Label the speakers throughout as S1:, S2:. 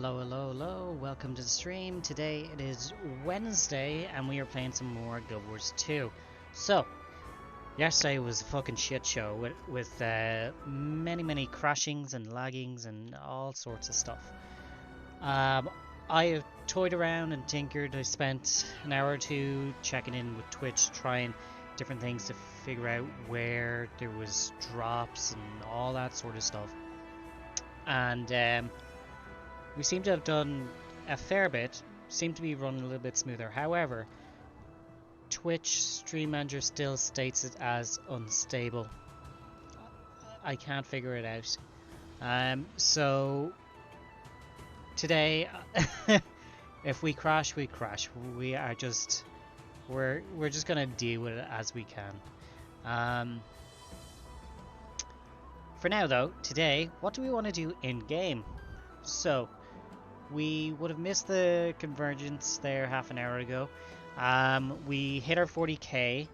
S1: Hello, hello, hello. Welcome to the stream. Today it is Wednesday and we are playing some more Guild Wars 2. So, yesterday was a fucking shit show with many crashings and laggings and all sorts of stuff. I have toyed around and tinkered. I spent an hour or two checking in with Twitch, trying different things to figure out where there was drops and all that sort of stuff. And we seem to have done a fair bit, seem to be running a little bit smoother. However, Twitch Stream Manager still states it as unstable. I can't figure it out. So today, if we crash, we crash. We're just gonna deal with it as we can. For now, though, today, what do we want to do in game? So, we would have missed the convergence there half an hour ago. We hit our 40k,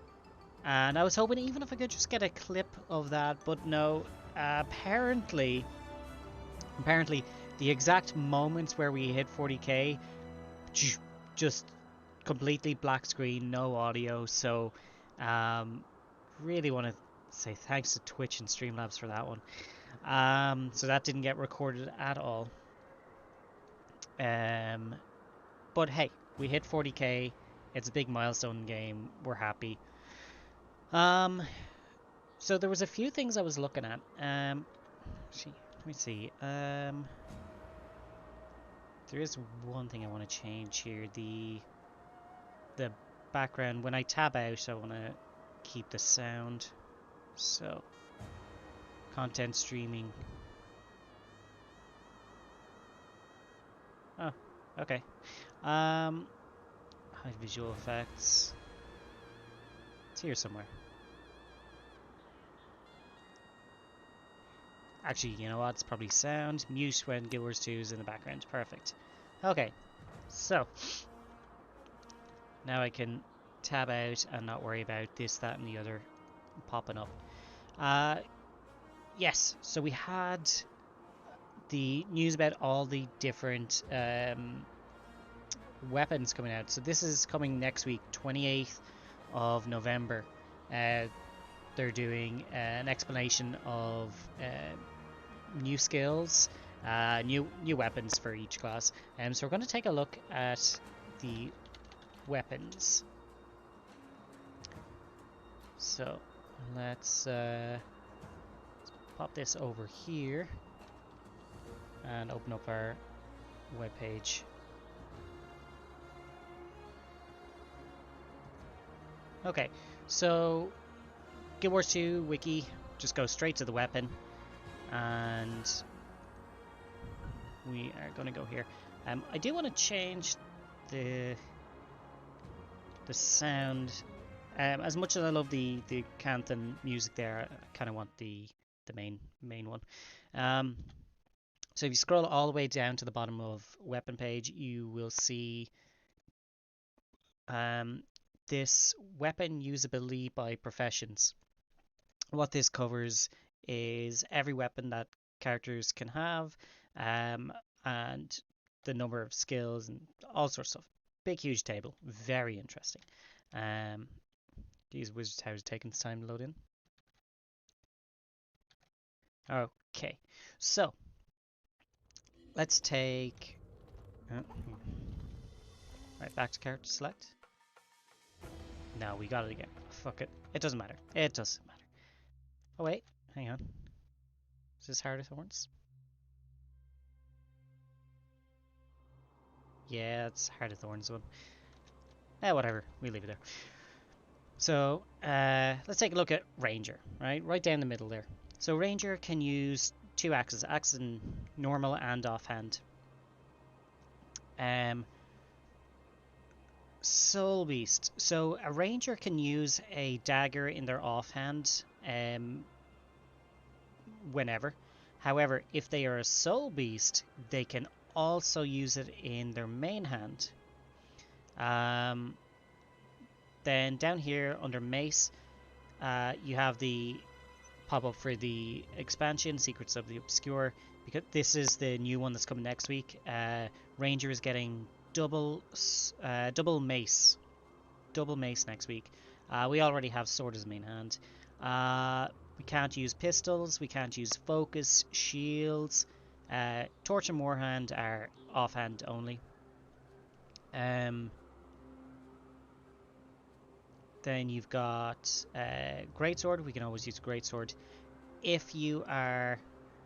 S1: and I was hoping even if I could just get a clip of that, but no. Apparently, the exact moments where we hit 40k, just completely black screen, no audio. So, really want to say thanks to Twitch and Streamlabs for that one. So that didn't get recorded at all. But hey, we hit 40k. It's a big milestone game. We're happy. So there was a few things I was looking at. Actually, let me see. There is one thing I want to change here. The background. When I tab out, I want to keep the sound. So, content streaming. Oh, okay. Hide visual effects. It's here somewhere. Actually, you know what? It's probably sound. Mute when Guild Wars 2 is in the background. Perfect. Okay. So, now I can tab out and not worry about this, that, and the other popping up. Yes. So we had the news about all the different weapons coming out. So this is coming next week, 28th of November. They're doing an explanation of new skills, new weapons for each class. So we're going to take a look at the weapons. So let's pop this over here and open up our webpage. Okay, so Guild Wars 2 wiki, just go straight to the weapon, and we are going to go here. I do want to change the sound. As much as I love the Canthan music there, I kind of want the main one. So if you scroll all the way down to the bottom of weapon page, you will see this weapon usability by professions. What this covers is every weapon that characters can have, and the number of skills and all sorts of stuff. Big, huge table. Very interesting. These wizard towers taking its time to load in. Okay, so let's take. Right, back to character select. No, we got it again. Fuck it. It doesn't matter. It doesn't matter. Oh wait, hang on. Is this Heart of Thorns? Yeah, it's Heart of Thorns one. Whatever. We leave it there. So, let's take a look at Ranger, right down the middle there. So Ranger can use two axes, axe in normal and offhand. Soul Beast. So a Ranger can use a dagger in their offhand whenever. However, if they are a Soul Beast, they can also use it in their main hand. Then down here under Mace, you have the pop up for the expansion, Secrets of the Obscure, because this is the new one that's coming next week. Ranger is getting double mace next week. We already have sword as main hand. We can't use pistols, we can't use focus, shields. Torch and Warhand are offhand only. Then you've got Greatsword. We can always use Greatsword. If you are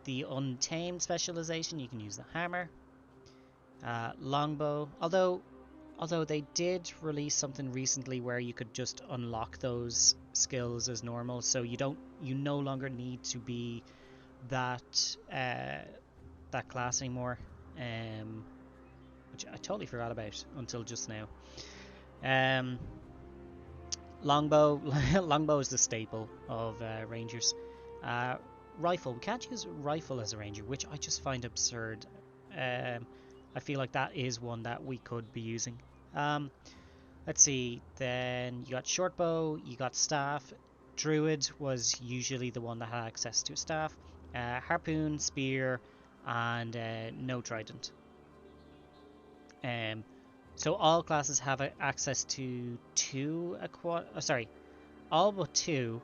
S1: the Untamed specialization, you can use the Hammer. Longbow. Although they did release something recently where you could just unlock those skills as normal, so you no longer need to be that class anymore. Which I totally forgot about until just now. Longbow. Longbow is the staple of Rangers. Rifle. We can't use rifle as a Ranger, which I just find absurd. I feel like that is one that we could be using. Let's see. Then you got Shortbow, you got Staff. Druid was usually the one that had access to a staff. Harpoon, Spear, and no Trident. So all classes have access to all but two,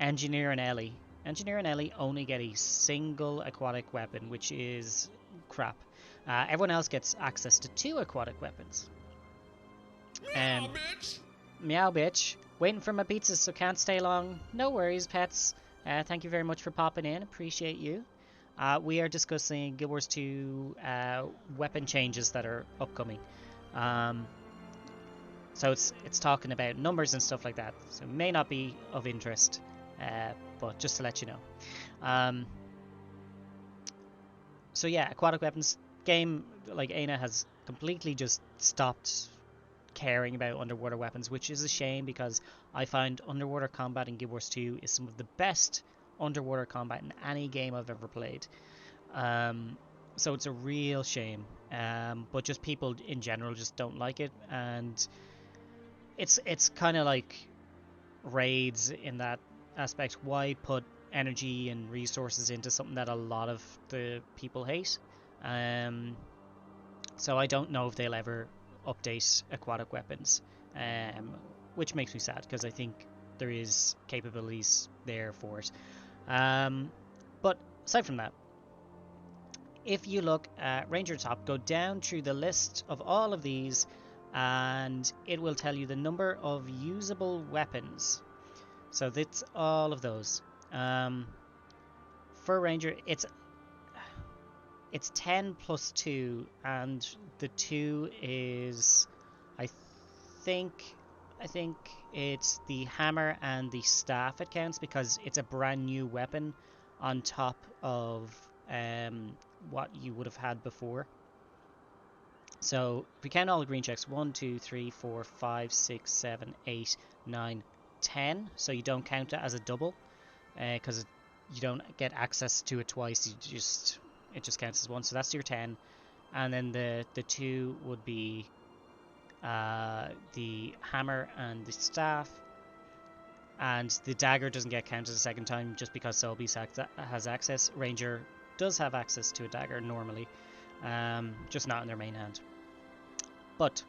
S1: Engineer and Ellie. Engineer and Ellie only get a single aquatic weapon, which is crap. Everyone else gets access to 2 aquatic weapons.
S2: Meow, bitch!
S1: Meow, bitch. Waiting for my pizza, so can't stay long. No worries, pets. Thank you very much for popping in. Appreciate you. We are discussing Guild Wars 2 weapon changes that are upcoming. So it's talking about numbers and stuff like that. So it may not be of interest, but just to let you know. So yeah, aquatic weapons. Game, like Aina, has completely just stopped caring about underwater weapons, which is a shame because I find underwater combat in Guild Wars 2 is some of the best underwater combat in any game I've ever played. So it's a real shame. But just people in general just don't like it, and it's kind of like raids in that aspect. Why put energy and resources into something that a lot of the people hate? So I don't know if they'll ever update aquatic weapons, which makes me sad because I think there is capabilities there for it. But aside from that, if you look at Ranger Top, go down through the list of all of these and it will tell you the number of usable weapons. So that's all of those. For Ranger, it's 10 plus 2, and the 2 is, I think it's the hammer and the staff it counts because it's a brand new weapon on top of what you would have had before. So if we count all the green checks, 1, 2, 3, 4, 5, 6, 7, 8, 9, 10. So you don't count it as a double because you don't get access to it twice. It just counts as one. So that's your 10. And then the 2 would be the hammer and the staff. And the dagger doesn't get counted a second time just because Soulbeast has access. Ranger does have access to a dagger normally, just not in their main hand. But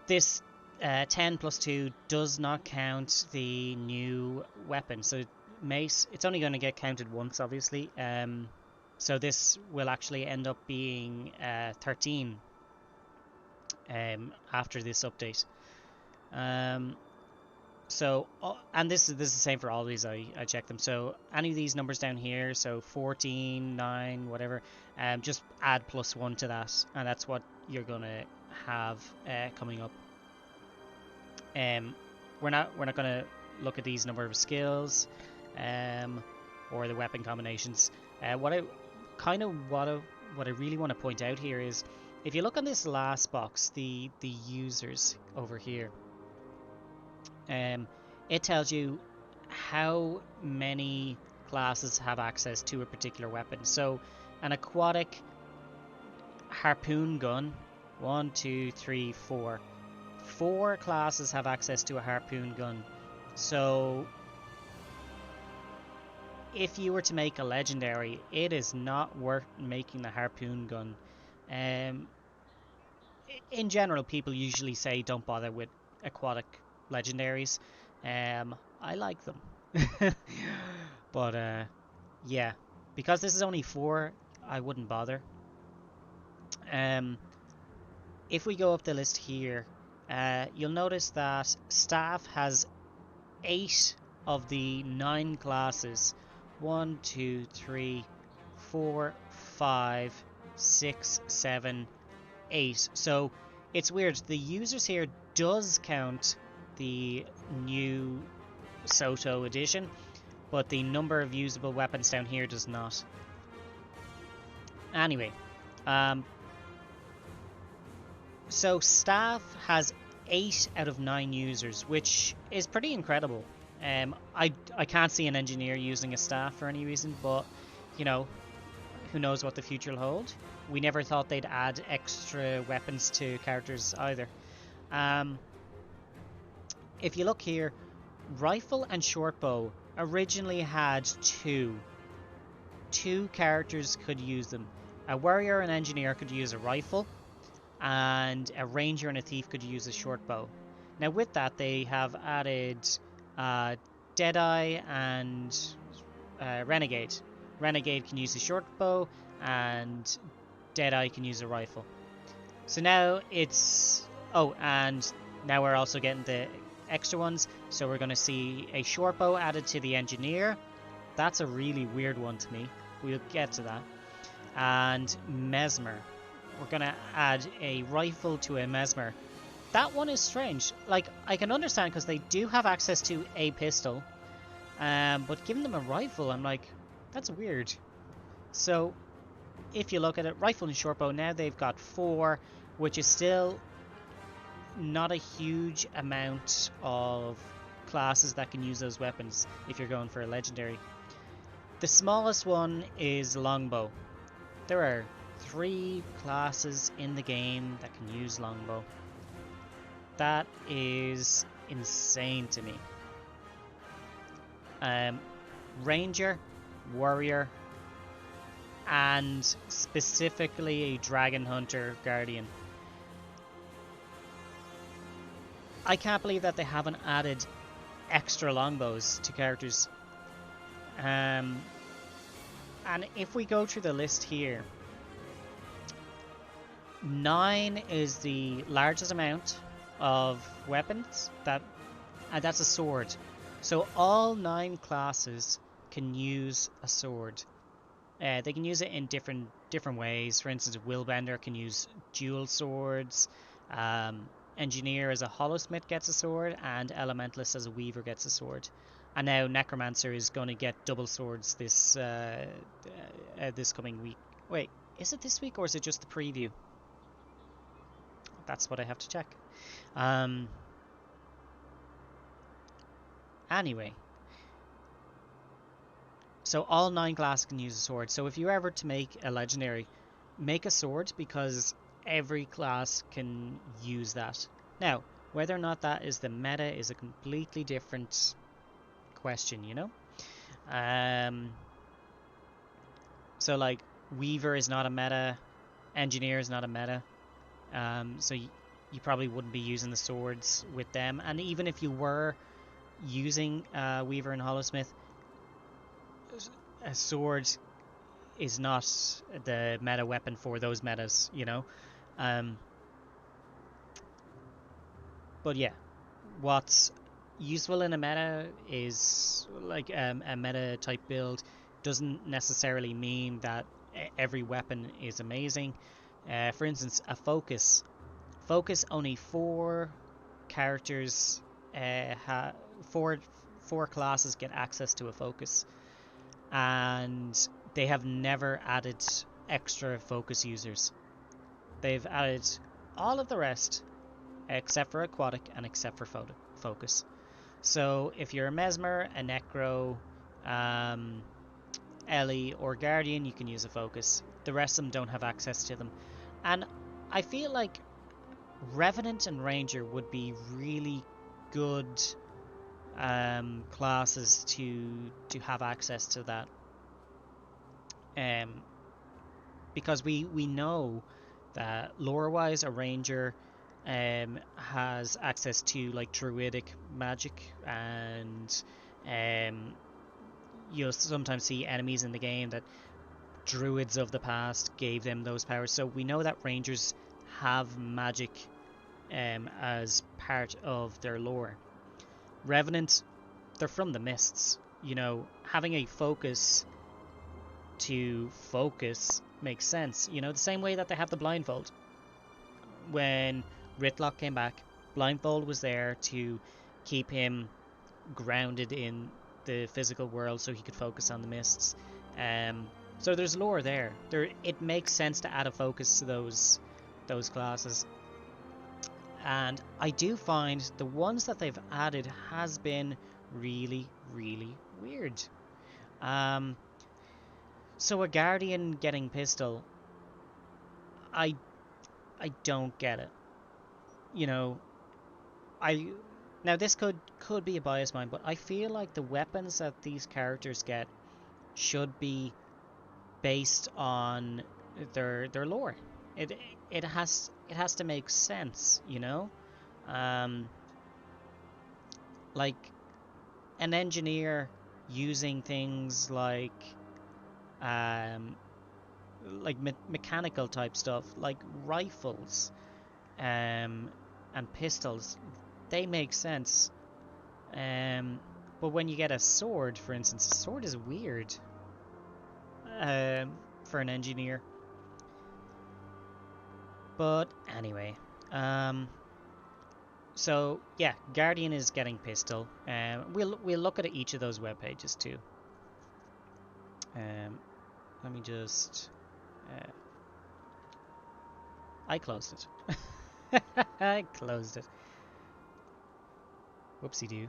S1: this 10 plus 2 does not count the new weapon. So mace, it's only going to get counted once, obviously. So this will actually end up being 13 after this update. So, and this is the same for all these. I checked them. So any of these numbers down here, so 14, 9, whatever, just add +1 to that, and that's what you're gonna have coming up. We're not gonna look at these number of skills, or the weapon combinations. What I really want to point out here is, if you look on this last box, the users over here. It tells you how many classes have access to a particular weapon. So an aquatic harpoon gun, 1, 2, 3, 4. 4 classes have access to a harpoon gun. So if you were to make a legendary, it is not worth making the harpoon gun. In general, people usually say don't bother with aquatic legendaries. I like them. But yeah, because this is only 4, I wouldn't bother. If we go up the list here, you'll notice that staff has 8 of the 9 classes. 1, 2, 3, 4, 5, 6, 7, 8. So it's weird. The users here does count the new Soto edition, but the number of usable weapons down here does not. Anyway, so staff has 8 out of 9 users, which is pretty incredible. I can't see an engineer using a staff for any reason, but you know, who knows what the future will hold. We never thought they'd add extra weapons to characters either. If you look here, rifle and shortbow originally had 2 characters could use them. A warrior and engineer could use a rifle, and a ranger and a thief could use a shortbow. Now with that, they have added Deadeye and Renegade. Renegade can use a shortbow, and Deadeye can use a rifle. So now it's... Oh, and now we're also getting the extra ones. So we're going to see a shortbow added to the engineer. That's a really weird one to me. We'll get to that. And Mesmer. We're going to add a rifle to a Mesmer. That one is strange. Like, I can understand because they do have access to a pistol. But giving them a rifle, I'm like, that's weird. So, if you look at it, rifle and shortbow, now they've got 4, which is still not a huge amount of classes that can use those weapons if you're going for a legendary. The smallest one is longbow. There are 3 classes in the game that can use longbow. That is insane to me. Ranger, warrior, and specifically a dragon hunter guardian. I can't believe that they haven't added extra longbows to characters. And if we go through the list here, 9 is the largest amount of weapons, and that's a sword. So all 9 classes can use a sword. They can use it in different ways. For instance, Willbender can use dual swords. Engineer as a Hollowsmith gets a sword, and Elementalist as a Weaver gets a sword. And now Necromancer is going to get double swords this coming week. Wait, is it this week or is it just the preview? That's what I have to check. Anyway. So all 9 classes can use a sword. So if you ever to make a legendary, make a sword because every class can use that. Now, whether or not that is the meta is a completely different question, you know? So like Weaver is not a meta, Engineer is not a meta. So you probably wouldn't be using the swords with them. And even if you were using Weaver and Hollowsmith, a sword is not the meta weapon for those metas, you know? But yeah, what's useful in a meta is like a meta type build doesn't necessarily mean that every weapon is amazing. For instance, a focus only 4 characters, 4 classes get access to a focus, and they have never added extra focus users. They've added all of the rest except for aquatic and except for focus. So if you're a Mesmer, a Necro, Ellie or Guardian, you can use a focus. The rest of them don't have access to them. And I feel like Revenant and Ranger would be really good classes to have access to that. Because we know that lore-wise, a ranger has access to like druidic magic, and you'll sometimes see enemies in the game that druids of the past gave them those powers. So we know that rangers have magic as part of their lore. Revenants, they're from the mists. You know, having a focus to focus makes sense. You know, the same way that they have the blindfold. When Rytlock came back, blindfold was there to keep him grounded in the physical world so he could focus on the mists. So there's lore there. It makes sense to add a focus to those classes. And I do find the ones that they've added has been really, really weird. So a Guardian getting pistol, I don't get it. You know, now this could be a bias mine, but I feel like the weapons that these characters get should be based on their lore. It has to make sense, you know? Like an engineer using things like mechanical type stuff, like rifles and pistols, they make sense. But when you get a sword, for instance, a sword is weird for an engineer. But anyway, so yeah, Guardian is getting pistol. We'll look at each of those web pages too. Let me just. I closed it. I closed it. Whoopsie doo.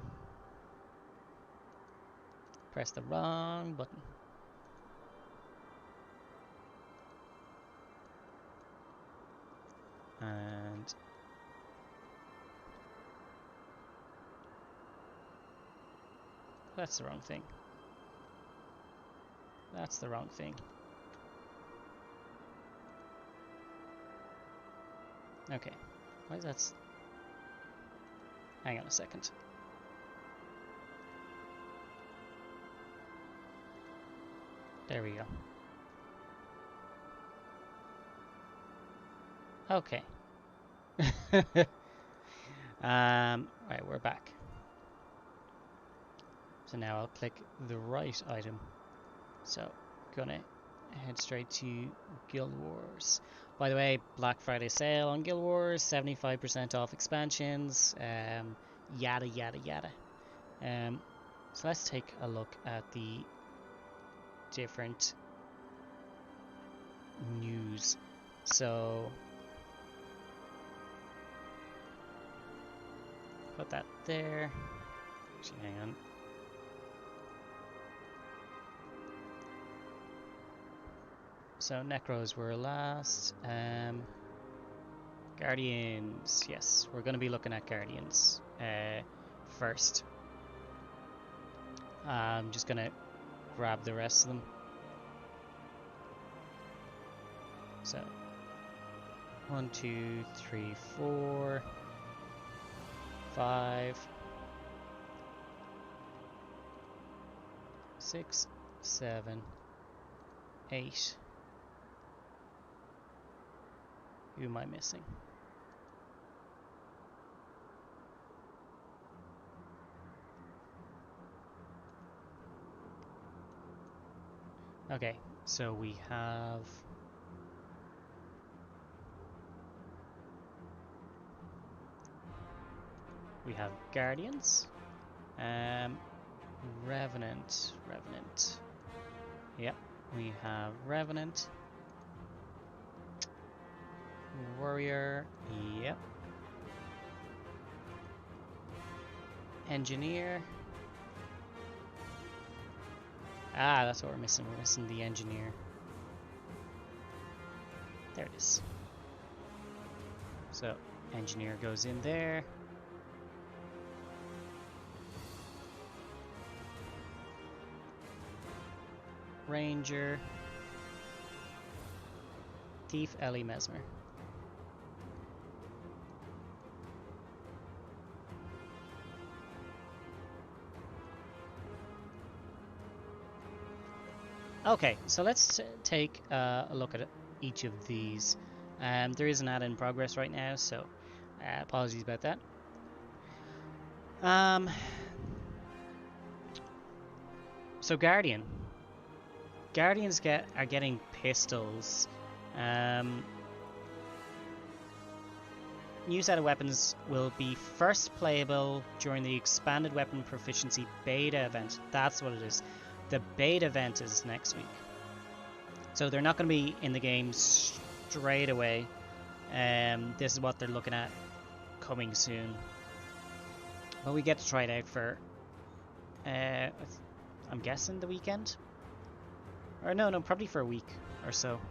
S1: Press the wrong button. And that's the wrong thing. That's the wrong thing. Okay. Why is that? Hang on a second. There we go. Okay. Right, we're back. So now I'll click the right item. So, gonna head straight to Guild Wars. By the way, Black Friday sale on Guild Wars, 75% off expansions, yada yada yada. So let's take a look at the different news. So put that there. Actually, hang on. So Necros were last. Guardians, yes, we're going to be looking at Guardians first. I'm just going to grab the rest of them. So 1, 2, 3, 4, 5, 6, 7, 8. Who am I missing? Okay, so we have Guardians, Revenant. Yep, we have Revenant. Warrior, yep. Engineer. Ah, that's what we're missing. We're missing the engineer. There it is. So, engineer goes in there. Ranger. Thief Ellie Mesmer. Okay, so let's take a look at each of these. There is an ad in progress right now, so apologies about that. So Guardians are getting pistols. New set of weapons will be first playable during the expanded weapon proficiency beta event. That's what it is. The beta event is next week. So they're not going to be in the game straight away. This is what they're looking at coming soon. But we get to try it out for, I'm guessing the weekend? Or no, probably for a week or so.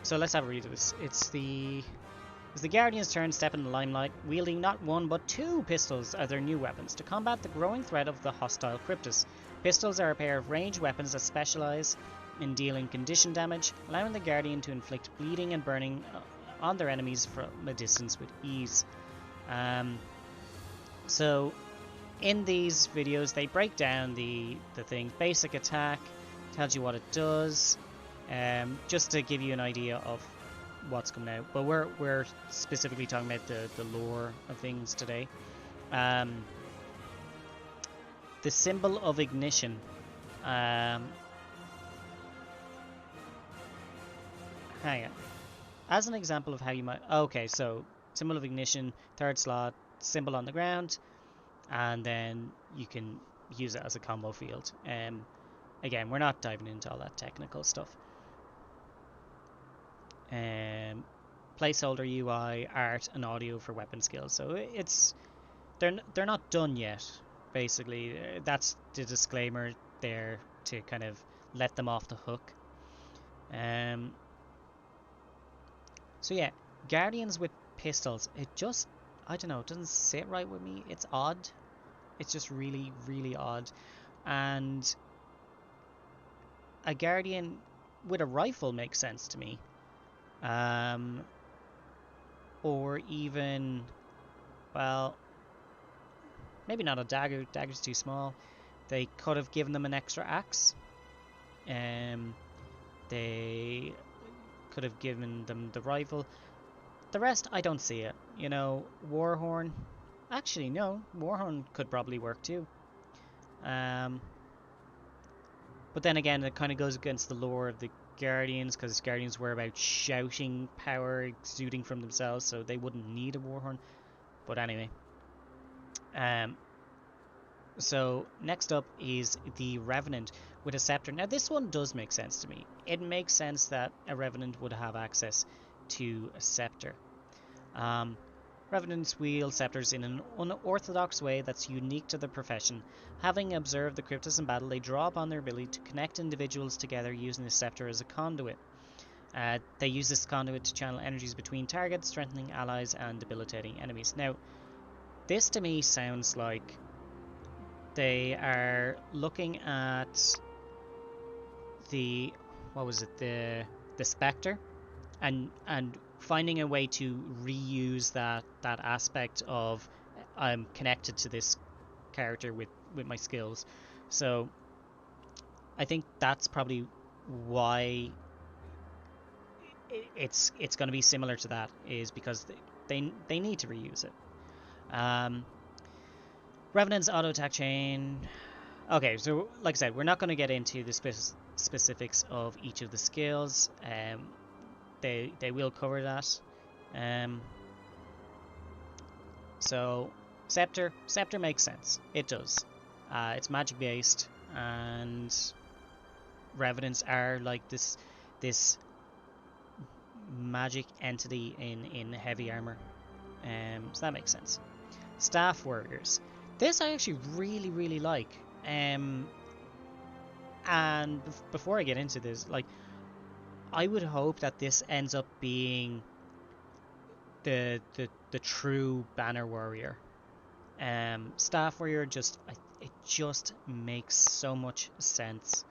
S1: So let's have a read of this. It's the Guardians' turn, step in the limelight, wielding not one but two pistols as their new weapons to combat the growing threat of the hostile Cryptus. Pistols are a pair of ranged weapons that specialize in dealing condition damage, allowing the Guardian to inflict bleeding and burning on their enemies from a distance with ease. So in these videos they break down the thing. Basic attack tells you what it does, just to give you an idea of what's coming out, but we're specifically talking about the lore of things today. The symbol of ignition. Hang on. As an example of how you might... Okay, so symbol of ignition, third slot, symbol on the ground, and then you can use it as a combo field. Again, we're not diving into all that technical stuff. Placeholder UI, art, and audio for weapon skills. So they're not done yet. Basically, that's the disclaimer there to kind of let them off the hook. So yeah, Guardians with pistols. It just, I don't know, it doesn't sit right with me. It's odd. It's just really, really odd. And a Guardian with a rifle makes sense to me. Or even, well, maybe not a dagger. Dagger's too small. They could have given them an extra axe. They could have given them the rifle. The rest, I don't see it. You know, Warhorn. Actually, no. Warhorn could probably work too. But then again, it kind of goes against the lore of the Guardians, because Guardians were about shouting power exuding from themselves, so they wouldn't need a Warhorn. But anyway. So next up is the Revenant with a scepter. Now this one does make sense to me. It makes sense that a Revenant would have access to a scepter. Revenants wield scepters in an unorthodox way that's unique to the profession. Having observed the Cryptus in battle, they draw upon their ability to connect individuals together using the scepter as a conduit. They use this conduit to channel energies between targets, strengthening allies and debilitating enemies. Now, this to me sounds like they are looking at the, what was it, the Spectre, and finding a way to reuse that aspect of I'm connected to this character with my skills. So I think that's probably why it's going to be similar to that, is because they need to reuse it. Revenant's auto attack chain. Okay, so like I said, we're not going to get into the specifics of each of the skills. They will cover that. So Scepter makes sense. It does. It's magic based, and Revenants are like this magic entity in heavy armor. So that makes sense. Staff Warriors. This I actually really like. And before I get into this, like, I would hope that this ends up being the true Banner Warrior. Staff Warrior, just just makes so much sense.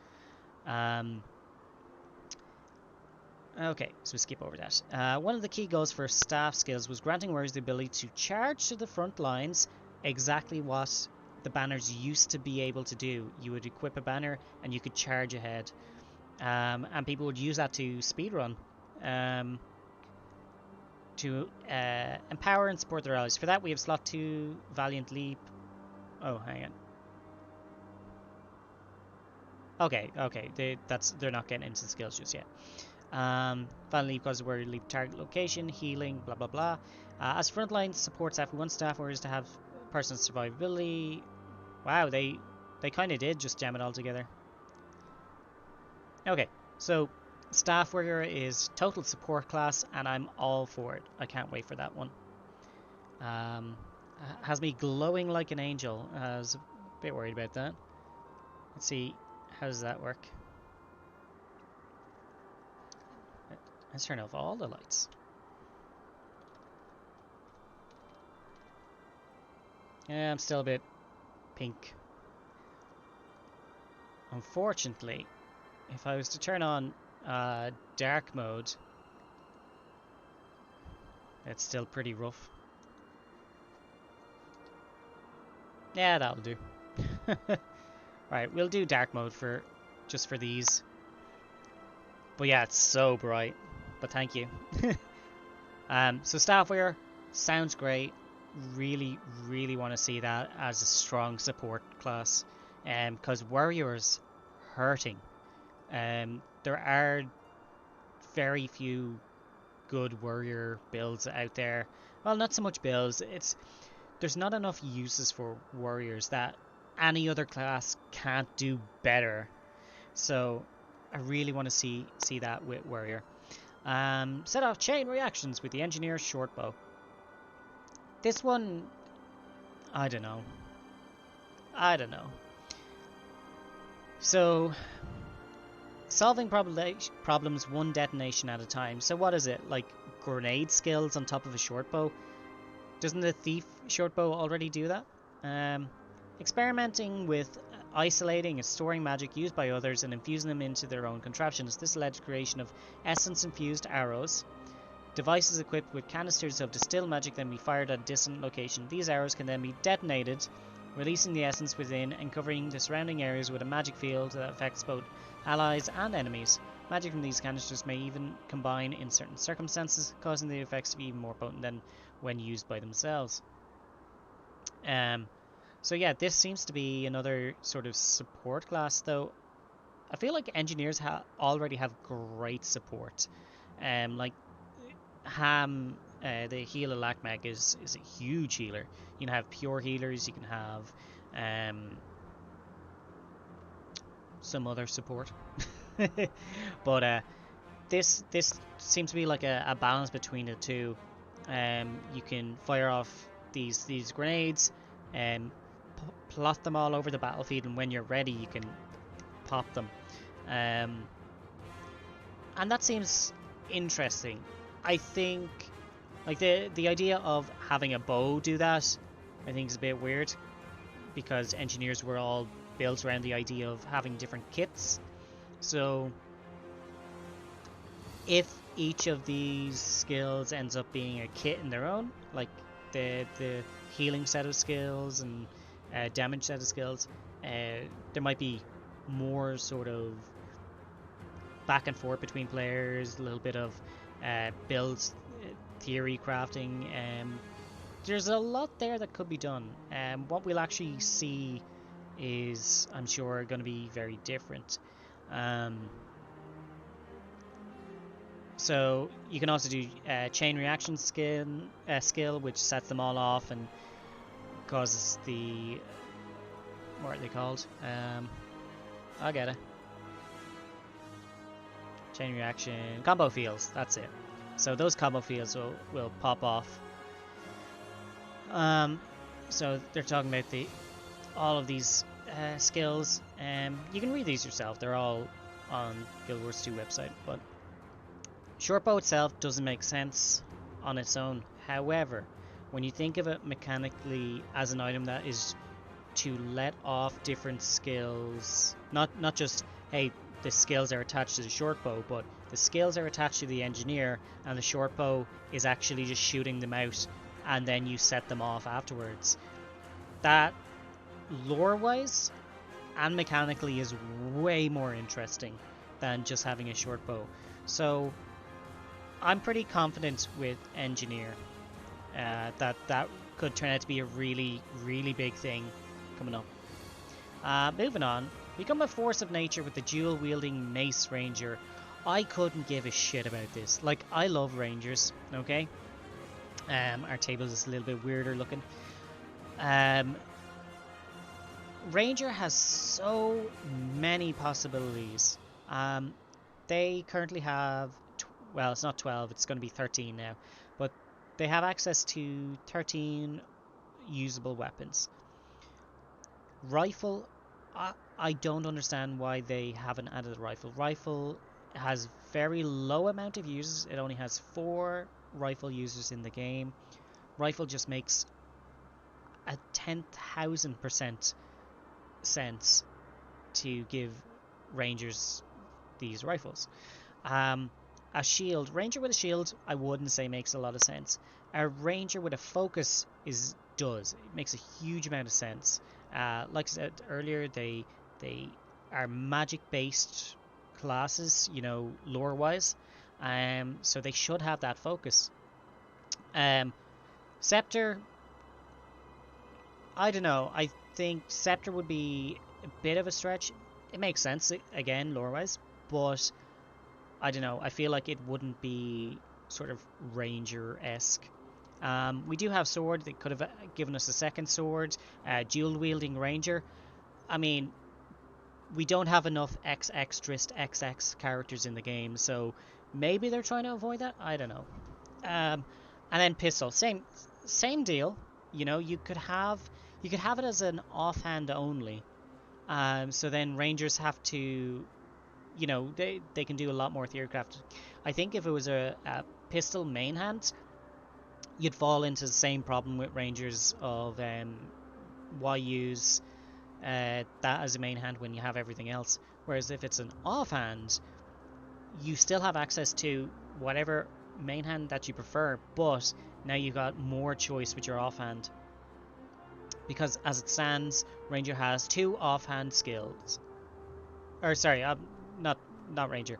S1: Okay, so we skip over that. One of the key goals for staff skills was granting warriors the ability to charge to the front lines, exactly what the banners used to be able to do. You would equip a banner and you could charge ahead. And people would use that to speedrun, to empower and support their allies. For that, we have slot 2, Valiant Leap. Oh, hang on. Okay, they're not getting into the skills just yet. Valiant Leap causes warrior to leap target location, healing, blah blah blah. As frontline support staff, we want staff warriors to have personal survivability. Wow, they kind of did just jam it all together. Okay, so staff warrior is total support class, and I'm all for it. I can't wait for that one. Has me glowing like an angel. I was a bit worried about that. Let's see, how does that work? Let's turn off all the lights. Yeah, I'm still a bit pink. Unfortunately, if I was to turn on dark mode, it's still pretty rough. Yeah, that'll do. Right, we'll do dark mode just for these. But yeah, it's so bright. But thank you. So staff warrior sounds great. Really want to see that as a strong support class. Because warriors hurting. There are very few good warrior builds out there. Well, not so much builds. There's not enough uses for warriors that any other class can't do better. So I really want to see that with warrior. Set off chain reactions with the engineer's short bow. This one, I don't know. So, solving problems one detonation at a time. So what is it, like grenade skills on top of a short bow? Doesn't the thief short bow already do that? Experimenting with isolating and storing magic used by others and infusing them into their own contraptions. This led to creation of essence-infused arrows. Devices equipped with canisters of distilled magic then be fired at a distant location. These arrows can then be detonated, releasing the essence within and covering the surrounding areas with a magic field that affects both allies and enemies. Magic from these canisters may even combine in certain circumstances, causing the effects to be even more potent than when used by themselves. So yeah, this seems to be another sort of support class, though. I feel like engineers already have great support. Like Ham, the healer Lakmeg is a huge healer. You can have pure healers, you can have some other support. But this seems to be like a balance between the two. You can fire off these grenades and plot them all over the battlefield, and when you're ready you can pop them. And that seems interesting. I think like the idea of having a bow do that, I think is a bit weird, because engineers were all built around the idea of having different kits. So if each of these skills ends up being a kit in their own, like the healing set of skills and damage set of skills, there might be more sort of back and forth between players, a little bit of builds, theory crafting. There's a lot there that could be done. What we'll actually see is, I'm sure, going to be very different. So you can also do chain reaction skill, which sets them all off and causes the, what are they called? I'll get it. Chain reaction combo fields. That's it. So those combo fields will pop off. So they're talking about all of these skills. You can read these yourself. They're all on Guild Wars 2 website, but shortbow itself doesn't make sense on its own. However, when you think of it mechanically as an item that is to let off different skills. Not just, hey, the skills are attached to the short bow, but the skills are attached to the engineer, and the short bow is actually just shooting them out, and then you set them off afterwards. That, lore-wise and mechanically, is way more interesting than just having a short bow. So I'm pretty confident with engineer that could turn out to be a really, really big thing coming up. Moving on, become a force of nature with the dual-wielding mace ranger. I couldn't give a shit about this. Like, I love rangers, okay? Our table is a little bit weirder looking. Ranger has so many possibilities. They currently have, well, it's not 12, it's going to be 13 now, but they have access to 13 usable weapons. Rifle, I don't understand why they haven't added a rifle. Rifle has very low amount of users. It only has 4 rifle users in the game. Rifle just makes a 10,000% sense to give rangers these rifles. A shield, ranger with a shield, I wouldn't say makes a lot of sense. A ranger with a focus does. It makes a huge amount of sense. Like I said earlier, they are magic based classes, you know, lore wise. So they should have that focus. Scepter, I don't know. I think Scepter would be a bit of a stretch. It makes sense, again, lore-wise, but I don't know. I feel like it wouldn't be sort of Ranger-esque. We do have sword. They could have given us a second sword. Dual-wielding Ranger. I mean, we don't have enough XX characters in the game, so maybe they're trying to avoid that. I don't know. And then pistol, same deal. You know, you could have it as an offhand only. So then rangers have to, you know, they can do a lot more theorycraft. I think if it was a pistol main hand, you'd fall into the same problem with rangers of why use that as a main hand when you have everything else. Whereas if it's an offhand, you still have access to whatever main hand that you prefer, but now you've got more choice with your offhand. Because as it stands, Ranger has 2 offhand skills. Or sorry, not Ranger.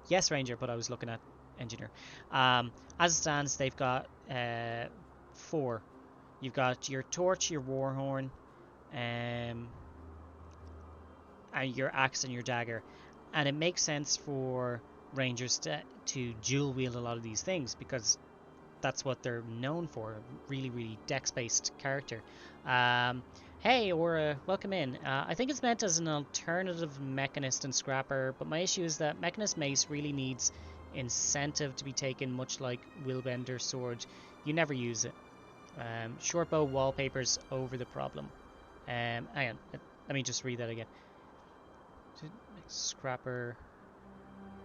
S1: Yes Ranger, but I was looking at Engineer. As it stands, they've got 4. You've got your Torch, your Warhorn, and your Axe and your Dagger. And it makes sense for Rangers to dual wield a lot of these things, because that's what they're known for. Really, really dex-based character. Hey, Aura, welcome in. I think it's meant as an alternative Mechanist and Scrapper, but my issue is that Mechanist Mace really needs incentive to be taken, much like Willbender Sword. You never use it. Short bow wallpapers over the problem. Hang on, let me just read that again. Scrapper.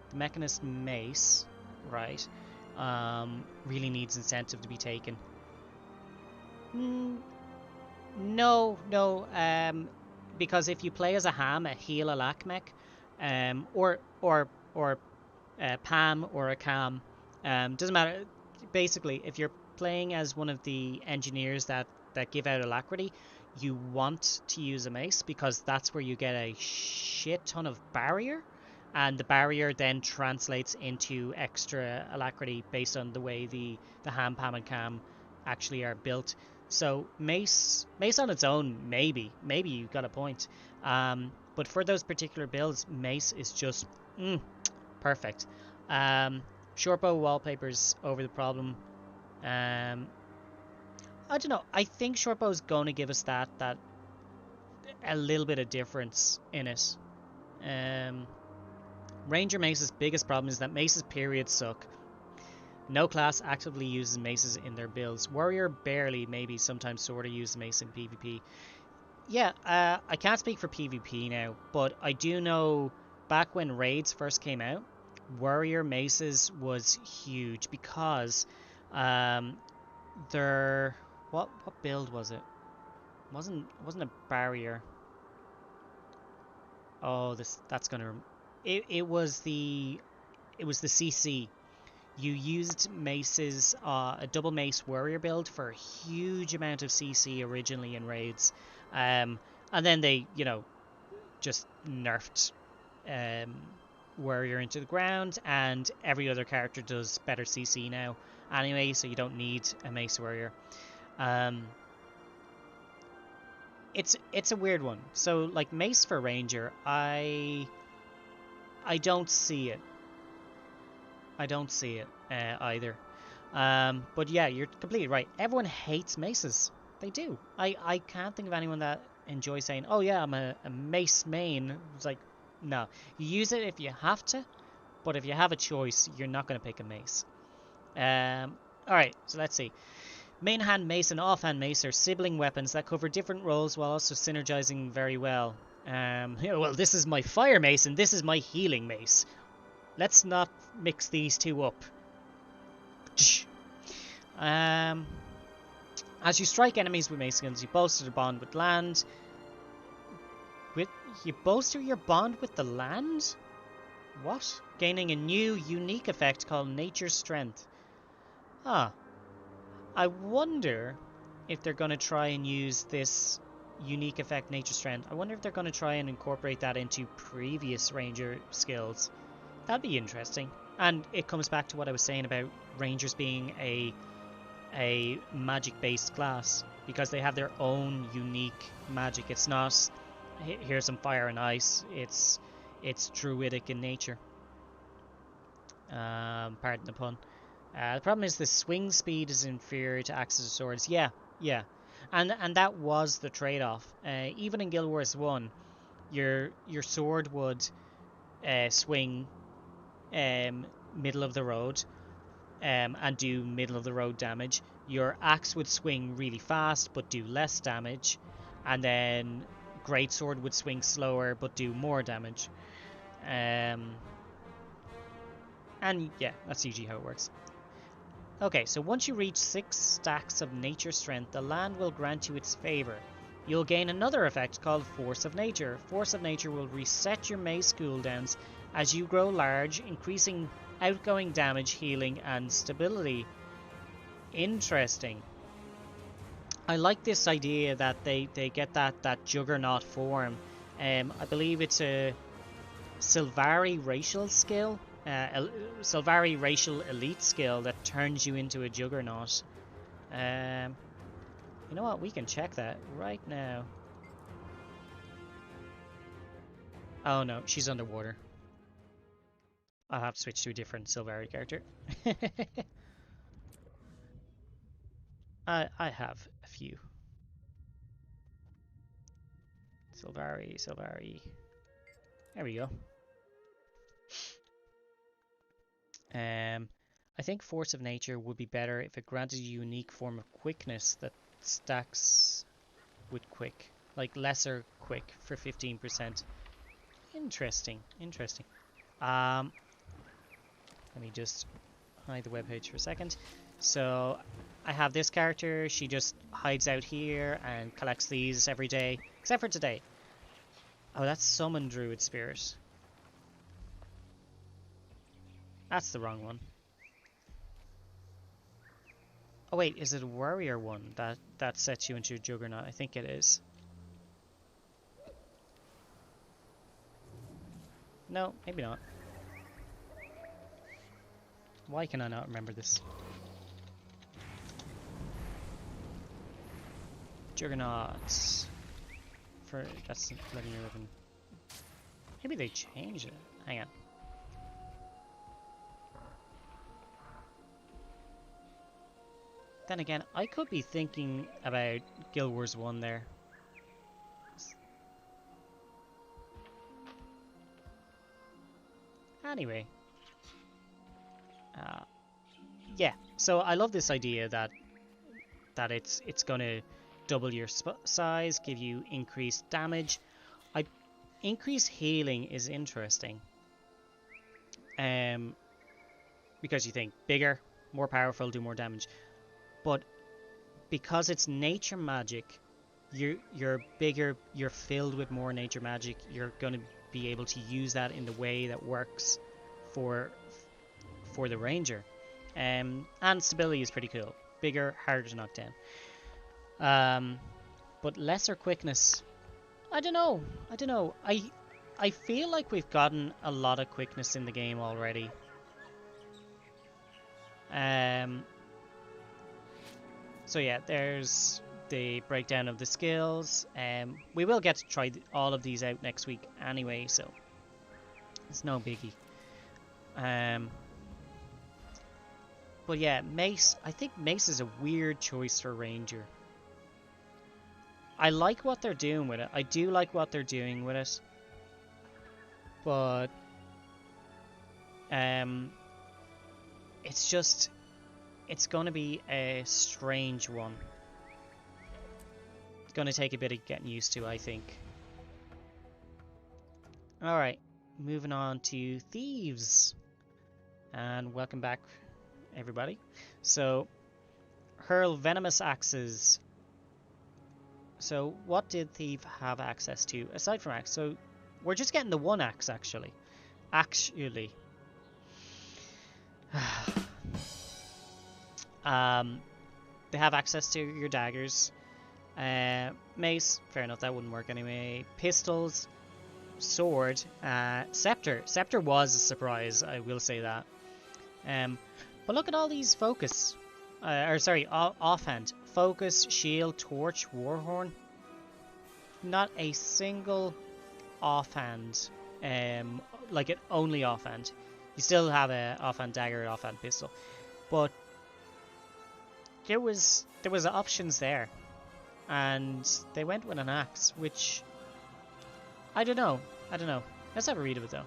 S1: The Mechanist Mace, right, really needs incentive to be taken. No, because if you play as a Ham, a heal, a Lakmech, or Pam or a Cam, doesn't matter. Basically, if you're playing as one of the engineers that give out alacrity, you want to use a mace, because that's where you get a shit ton of barrier, and the barrier then translates into extra alacrity based on the way the Ham, Pam, and Cam actually are built. So mace on its own, maybe you've got a point. But for those particular builds, mace is just perfect. Short bow wallpapers over the problem. I don't know. I think short bow is going to give us that a little bit of difference in it. Ranger Mace's biggest problem is that Mace's periods suck. No class actively uses maces in their builds. Warrior barely, maybe sometimes sort of uses mace in PvP. Yeah, I can't speak for PvP now, but I do know back when raids first came out, Warrior Maces was huge, because their what build was it? Wasn't a barrier. Oh, that's gonna. It was the CC. You used maces, a double mace warrior build for a huge amount of CC originally in raids, and then they, just nerfed warrior into the ground, and every other character does better CC now anyway, so you don't need a mace warrior. It's a weird one. So like mace for ranger, I don't see it. I don't see it either. But yeah, you're completely right. Everyone hates maces. They do. I can't think of anyone that enjoys saying, "Oh yeah, I'm a mace main." It's like, no. You use it if you have to, but if you have a choice, you're not going to pick a mace. Alright, so let's see. Main hand mace and offhand mace are sibling weapons that cover different roles while also synergizing very well. Well, this is my fire mace and this is my healing mace. Let's not mix these two up. As you strike enemies with mace skills, you bolster the bond with land. You bolster your bond with the land? What? Gaining a new, unique effect called Nature's Strength. Ah. I wonder if they're going to try and use this unique effect, Nature's Strength. I wonder if they're going to try and incorporate that into previous ranger skills. That'd be interesting. And it comes back to what I was saying about rangers being a magic-based class, because they have their own unique magic. It's not, here's some fire and ice. It's druidic in nature. Pardon the pun. The problem is the swing speed is inferior to axes or swords. Yeah. And that was the trade-off. Even in Guild Wars 1, your sword would swing middle of the road and do middle of the road damage. Your axe would swing really fast but do less damage, and then greatsword would swing slower but do more damage. And yeah, that's usually how it works. Okay, so once you reach 6 stacks of nature strength, the land will grant you its favor. You'll gain another effect called Force of Nature. Force of Nature will reset your mace cooldowns as you grow large, increasing outgoing damage, healing, and stability. Interesting. I like this idea that they get that juggernaut form. I believe it's a Sylvari racial skill. Sylvari racial elite skill that turns you into a juggernaut. You know what? We can check that right now. Oh no, she's underwater. I'll have to switch to a different Sylvari character. I have a few. Sylvari. There we go. I think Force of Nature would be better if it granted a unique form of quickness that stacks with quick. Like lesser quick for 15%. Interesting. Let me just hide the webpage for a second. So I have this character. She just hides out here and collects these every day. Except for today. Oh, that's Summon Druid Spirit. That's the wrong one. Oh wait, is it a warrior one that sets you into a juggernaut? I think it is. No, maybe not. Why can I not remember this? Juggernauts. That's letting you live in. Maybe they changed it. Hang on. Then again, I could be thinking about Guild Wars 1 there. Anyway. Yeah, so I love this idea that it's gonna double your size, give you increased damage. Increased healing is interesting. Because you think bigger, more powerful, do more damage. But because it's nature magic, you're bigger, you're filled with more nature magic, you're going to be able to use that in the way that works for the ranger. And stability is pretty cool. Bigger, harder to knock down. But lesser quickness. I don't know. I feel like we've gotten a lot of quickness in the game already. So yeah, there's the breakdown of the skills. We will get to try all of these out next week anyway, so it's no biggie. But yeah, Mace. I think Mace is a weird choice for Ranger. I like what they're doing with it. I do like what they're doing with it. But it's just, it's going to be a strange one. It's going to take a bit of getting used to, I think. Alright, moving on to Thieves. And welcome back, everybody. So, hurl venomous axes. So, what did Thief have access to aside from axe? So, we're just getting the one axe, actually. They have access to your daggers. Mace, fair enough, that wouldn't work anyway. Pistols, sword, scepter. Scepter was a surprise, I will say that. But look at all these focus. Offhand. Focus, shield, torch, warhorn. Not a single offhand. Like it only offhand. You still have a offhand dagger, offhand pistol. But there was options there. And they went with an axe, which I don't know. Let's have a read of it though.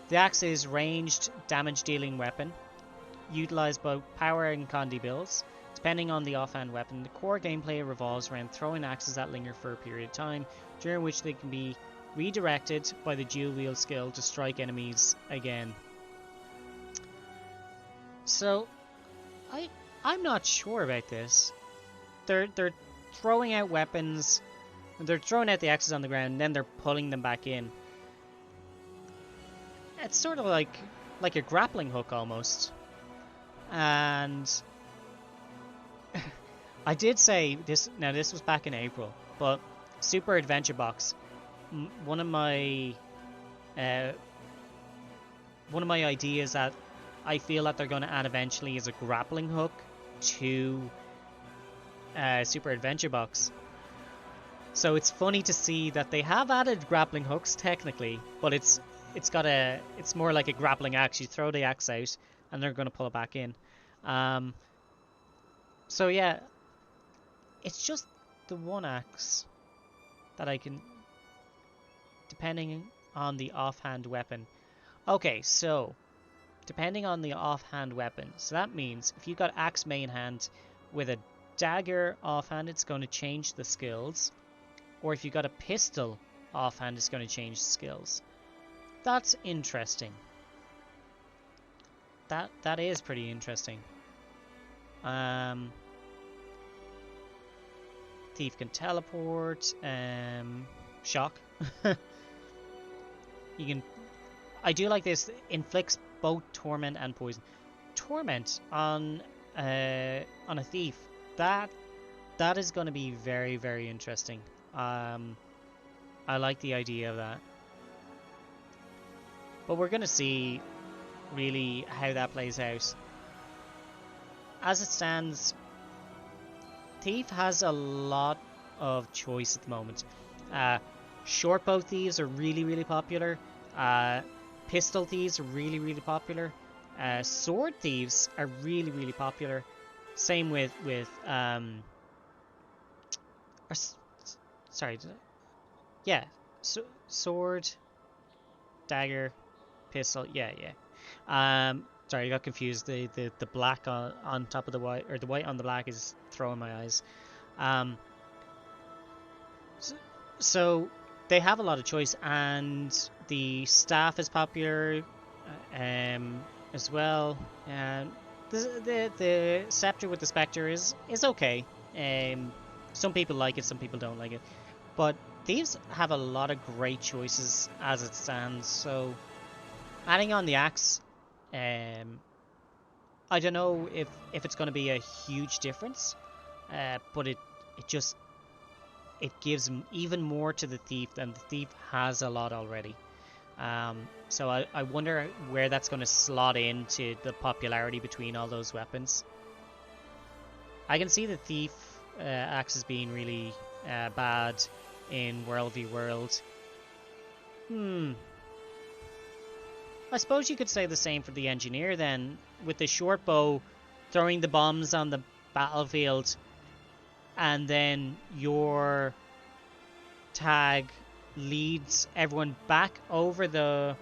S1: The axe is ranged damage dealing weapon. Utilize both power and condi builds. Depending on the offhand weapon, the core gameplay revolves around throwing axes that linger for a period of time, during which they can be redirected by the dual wield skill to strike enemies again. So, I'm not sure about this. They're throwing out weapons, they're throwing out the axes on the ground, and then they're pulling them back in. It's sort of like a grappling hook almost. And I did say this. Now this was back in April, but Super Adventure Box. One of my ideas that I feel that they're going to add eventually is a grappling hook to Super Adventure Box. So it's funny to see that they have added grappling hooks technically, but it's more like a grappling axe. You throw the axe out, and they're going to pull it back in. So yeah, it's just the one axe that I can, depending on the offhand weapon. Okay, so depending on the offhand weapon, so that means if you got axe main hand with a dagger offhand, it's going to change the skills, or if you got a pistol offhand, it's going to change the skills. That's interesting. That is pretty interesting. Thief can teleport. Shock. You can. I do like this. Inflicts both torment and poison. Torment on a thief. That is going to be very, very interesting. I like the idea of that. But we're going to see really how that plays out. As it stands, Thief has a lot of choice at the moment. Short bow thieves are really, really popular. Pistol thieves are really, really popular. Sword thieves are really, really popular. Same with sword, dagger, pistol. Sorry, I got confused. The black on top of the white, or the white on the black, is throwing my eyes. So they have a lot of choice, and the staff is popular as well. The scepter with the spectre is okay. Some people like it, some people don't like it. But thieves have a lot of great choices as it stands. So adding on the axe, I don't know if it's going to be a huge difference, but it just gives even more to the thief, and the thief has a lot already. So I wonder where that's going to slot into the popularity between all those weapons. I can see the thief axes being really bad in World v World. I suppose you could say the same for the engineer then, with the short bow throwing the bombs on the battlefield, and then your tag leads everyone back over the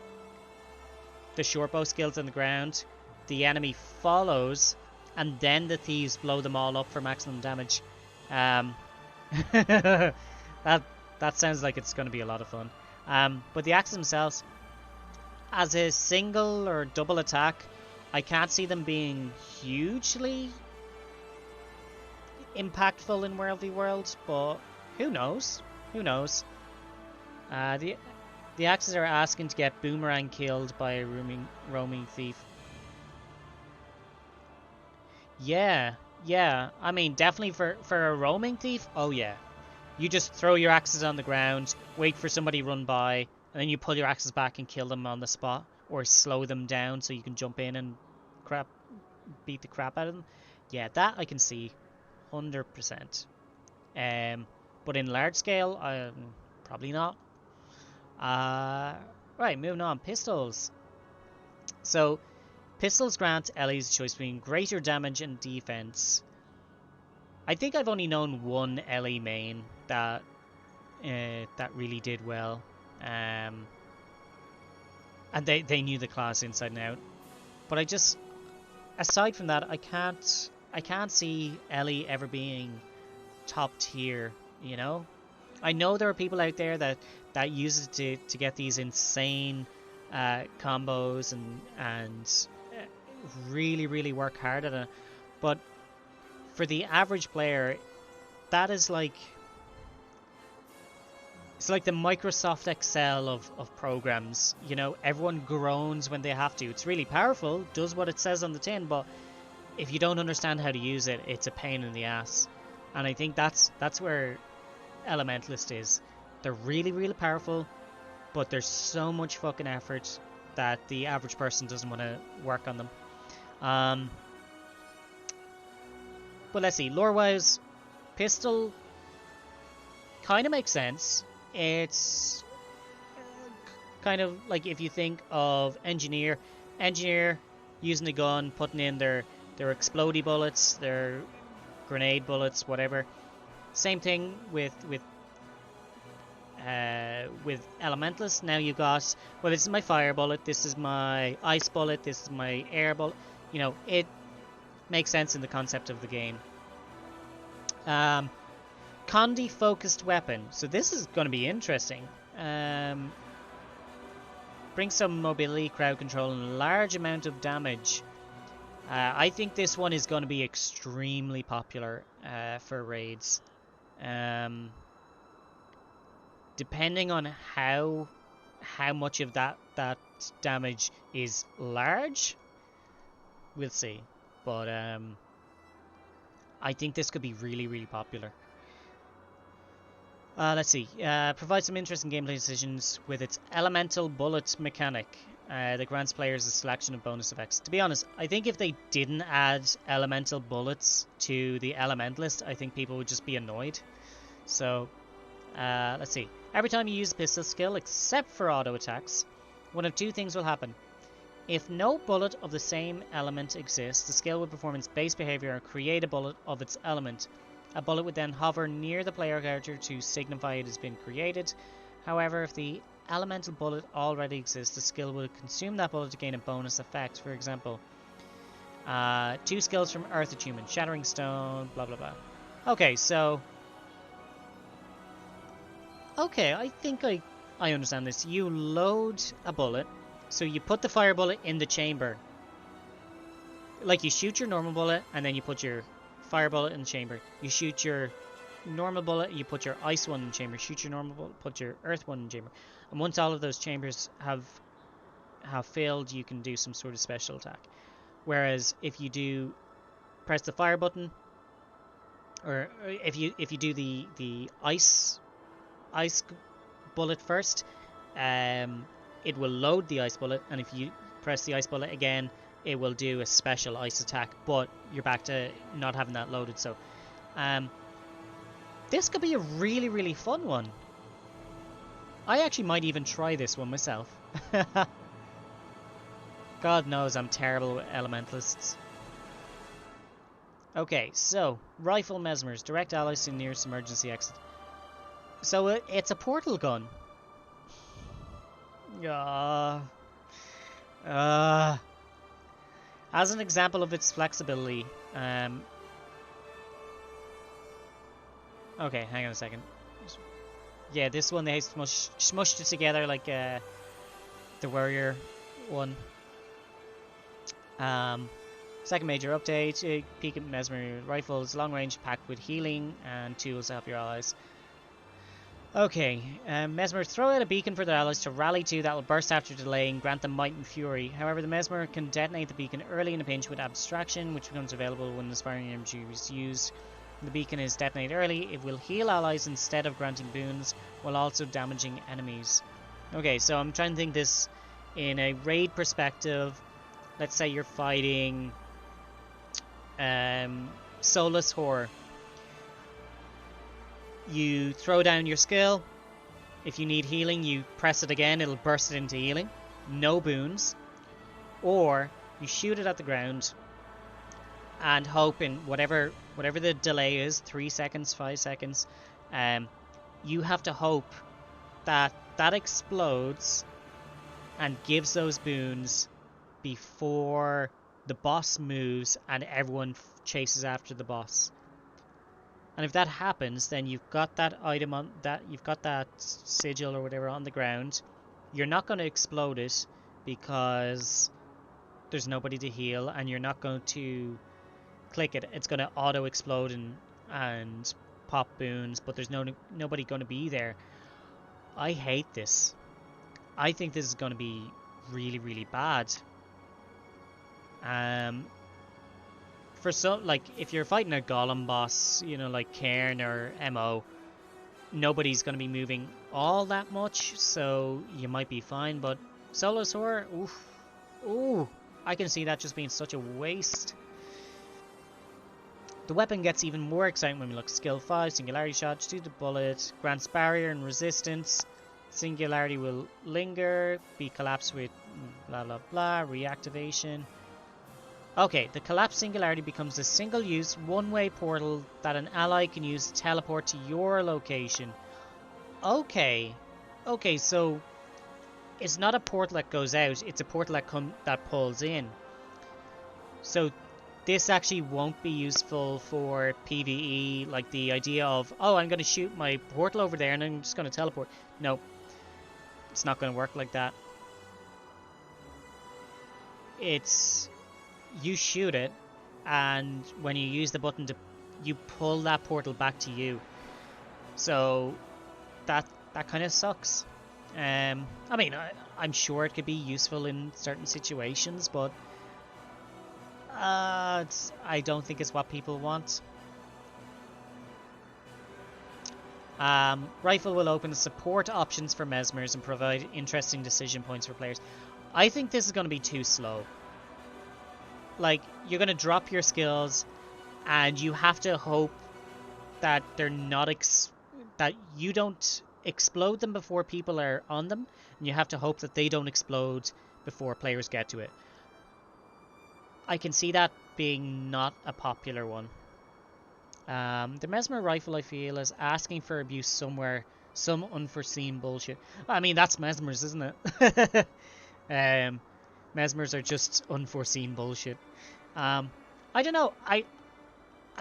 S1: short bow skills on the ground. The enemy follows, and then the thieves blow them all up for maximum damage. That sounds like it's going to be a lot of fun. But the axes themselves, as a single or double attack, I can't see them being hugely impactful in World v World, but who knows? Who knows? The axes are asking to get Boomerang killed by a roaming thief. Yeah. I mean, definitely for a roaming thief, oh yeah. You just throw your axes on the ground, wait for somebody to run by, and then you pull your axes back and kill them on the spot, or slow them down so you can jump in and beat the crap out of them. Yeah, that I can see 100%. But in large scale, probably not. Right, moving on. Pistols. So, pistols grant Ellie's choice between greater damage and defense. I think I've only known one Ellie main that really did well. And they knew the class inside and out. But I just, aside from that, I can't see Ellie ever being top tier, you know? I know there are people out there that use it to get these insane combos and really, really work hard at it. But for the average player, that is like, it's like the Microsoft Excel of programs. You know, everyone groans when they have to. It's really powerful, does what it says on the tin, but if you don't understand how to use it, it's a pain in the ass. And I think that's where Elementalist is. They're really, really powerful, but there's so much fucking effort that the average person doesn't want to work on them. But let's see, lore-wise, pistol kind of makes sense. It's kind of like if you think of engineer using a gun, putting in their explodey bullets, their grenade bullets, whatever. Same thing with Elementalist. Now you got, well, this is my fire bullet, this is my ice bullet, this is my air bullet. You know, it makes sense in the concept of the game. Condi focused weapon. So this is going to be interesting. Bring some mobility, crowd control, and a large amount of damage. I think this one is going to be extremely popular for raids. Depending on how much of that damage is large, we'll see. But I think this could be really, really popular. Let's see. Provide some interesting gameplay decisions with its elemental bullet mechanic that grants players a selection of bonus effects. To be honest, I think if they didn't add elemental bullets to the Elementalist, I think people would just be annoyed. So, let's see. Every time you use a pistol skill, except for auto attacks, one of two things will happen. If no bullet of the same element exists, the skill will perform its base behavior and create a bullet of its element. A bullet would then hover near the player character to signify it has been created. However, if the elemental bullet already exists, the skill will consume that bullet to gain a bonus effect. For example, 2 skills from Earth Attunement, Shattering Stone, blah blah blah. Okay, so... Okay, I think I understand this. You load a bullet, so you put the fire bullet in the chamber. Like you shoot your normal bullet, and then you put your fire bullet in the chamber. You shoot your normal bullet, you put your ice one in chamber, shoot your normal bullet, put your earth one in chamber. And once all of those chambers have filled, you can do some sort of special attack. Whereas if you do press the fire button, or if you do the ice bullet first, it will load the ice bullet, and if you press the ice bullet again, it will do a special ice attack, but you're back to not having that loaded. So this could be a really, really fun one. I actually might even try this one myself. God knows I'm terrible with elementalists. Okay, so rifle mesmers, direct allies to the nearest emergency exit. So it's a portal gun. As an example of its flexibility, okay, hang on a second. Yeah, this one they smushed it together like the warrior one. Second major update: peak at mesmer rifles, long range, packed with healing and tools to help your allies. Okay, Mesmer throw out a beacon for their allies to rally to that will burst after delay and grant them might and fury. However, the Mesmer can detonate the beacon early in a pinch with abstraction, which becomes available when the sparring energy is used. When the beacon is detonated early, it will heal allies instead of granting boons, while also damaging enemies. Okay, so I'm trying to think this in a raid perspective. Let's say you're fighting Soulless Horror. You throw down your skill. If you need healing, you press it again, it'll burst it into healing. No boons. Or you shoot it at the ground and hope in whatever the delay is, 3 seconds, 5 seconds, you have to hope that that explodes and gives those boons before the boss moves and everyone chases after the boss. And if that happens, then you've got that item on that, you've got that sigil or whatever on the ground. You're not going to explode it because there's nobody to heal, and you're not going to click it. It's going to auto explode and pop boons, but there's nobody going to be there. I hate this. I think this is going to be really, really bad. For some, like, if you're fighting a golem boss, you know, like Cairn or MO, nobody's going to be moving all that much, so you might be fine. But Soulless Horror, ooh, I can see that just being such a waste. The weapon gets even more exciting when we look. Skill 5, Singularity Shot, shoot the bullet, grants barrier and resistance. Singularity will linger, be collapsed with blah blah blah, reactivation. Okay, the collapsed singularity becomes a single-use, one-way portal that an ally can use to teleport to your location. Okay, so it's not a portal that goes out, it's a portal that pulls in. So this actually won't be useful for PvE, like the idea of, oh, I'm going to shoot my portal over there and I'm just going to teleport. No, it's not going to work like that. You shoot it, and when you use the button you pull that portal back to you. So that kind of sucks. I mean, I'm sure it could be useful in certain situations, but I don't think it's what people want. Rifle will open support options for mesmers and provide interesting decision points for players. I think this is going to be too slow. Like, you're going to drop your skills, and you have to hope that they're not that you don't explode them before people are on them, and you have to hope that they don't explode before players get to it. I can see that being not a popular one. The Mesmer rifle, I feel, is asking for abuse somewhere, some unforeseen bullshit. I mean, that's Mesmers, isn't it? Mesmers are just unforeseen bullshit. I don't know. I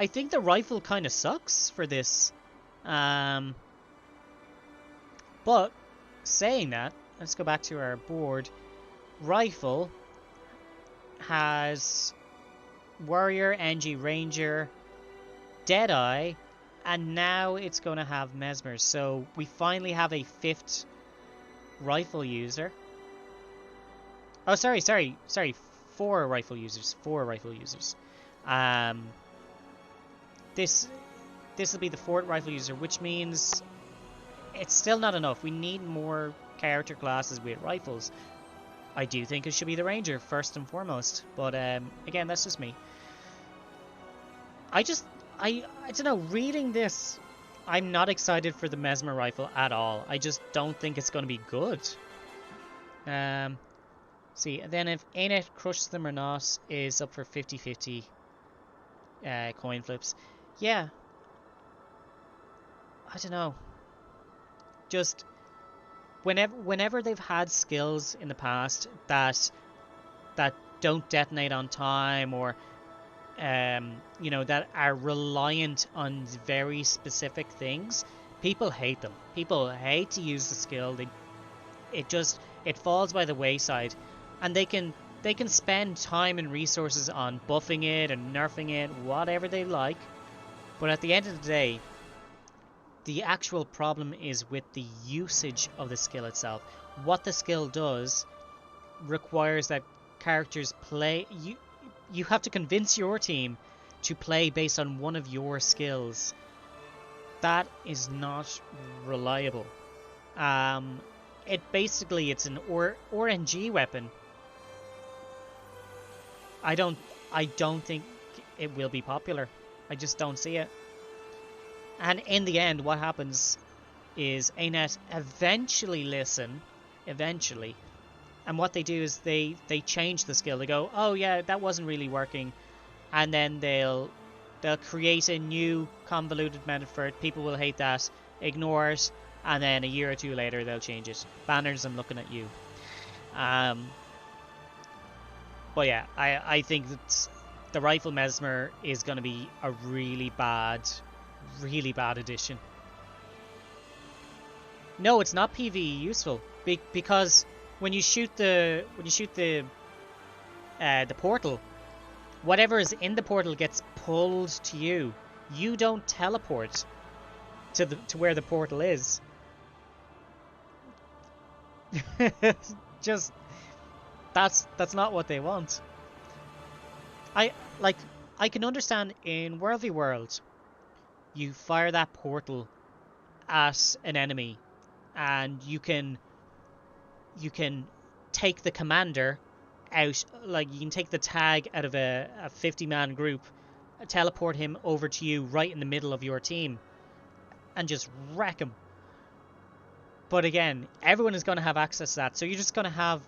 S1: think the rifle kind of sucks for this. But saying that, let's go back to our board. Rifle has Warrior, NG, Ranger, Deadeye, And now it's going to have Mesmer. So we finally have a 5th rifle user. Oh, sorry. 4 rifle users. 4 rifle users. This will be the 4th rifle user, which means it's still not enough. We need more character classes with rifles. I do think it should be the Ranger first and foremost, but again, that's just me. I don't know, reading this, I'm not excited for the Mesmer rifle at all. I just don't think it's going to be good. See, and then if Anet crushes them or not is up for 50-50 coin flips. Yeah. I don't know. Just whenever they've had skills in the past that don't detonate on time, or you know, that are reliant on very specific things, people hate them. People hate to use the skill. It falls by the wayside, and they can spend time and resources on buffing it and nerfing it, whatever they like, but at the end of the day, the actual problem is with the usage of the skill itself. What the skill does requires that characters play. You have to convince your team to play based on one of your skills. That is not reliable. It's an RNG weapon. I don't think it will be popular. I just don't see it. And in the end, what happens is Anet eventually listen, and what they do is they change the skill. They go, oh yeah, that wasn't really working, and then they'll create a new convoluted method for it. People will hate that, ignore it, and then a year or two later they'll change it. Banners, I'm looking at you. But yeah, I think that the Rifle Mesmer is going to be a really bad addition. No, it's not PvE useful because when you shoot the portal, whatever is in the portal gets pulled to you. You don't teleport to where the portal is. Just that's not what they want. I can understand in World v World, you fire that portal at an enemy, and you can take the commander out. Like, you can take the tag out of a 50-man group, teleport him over to you right in the middle of your team, and just wreck him. But again, everyone is going to have access to that, so you're just going to have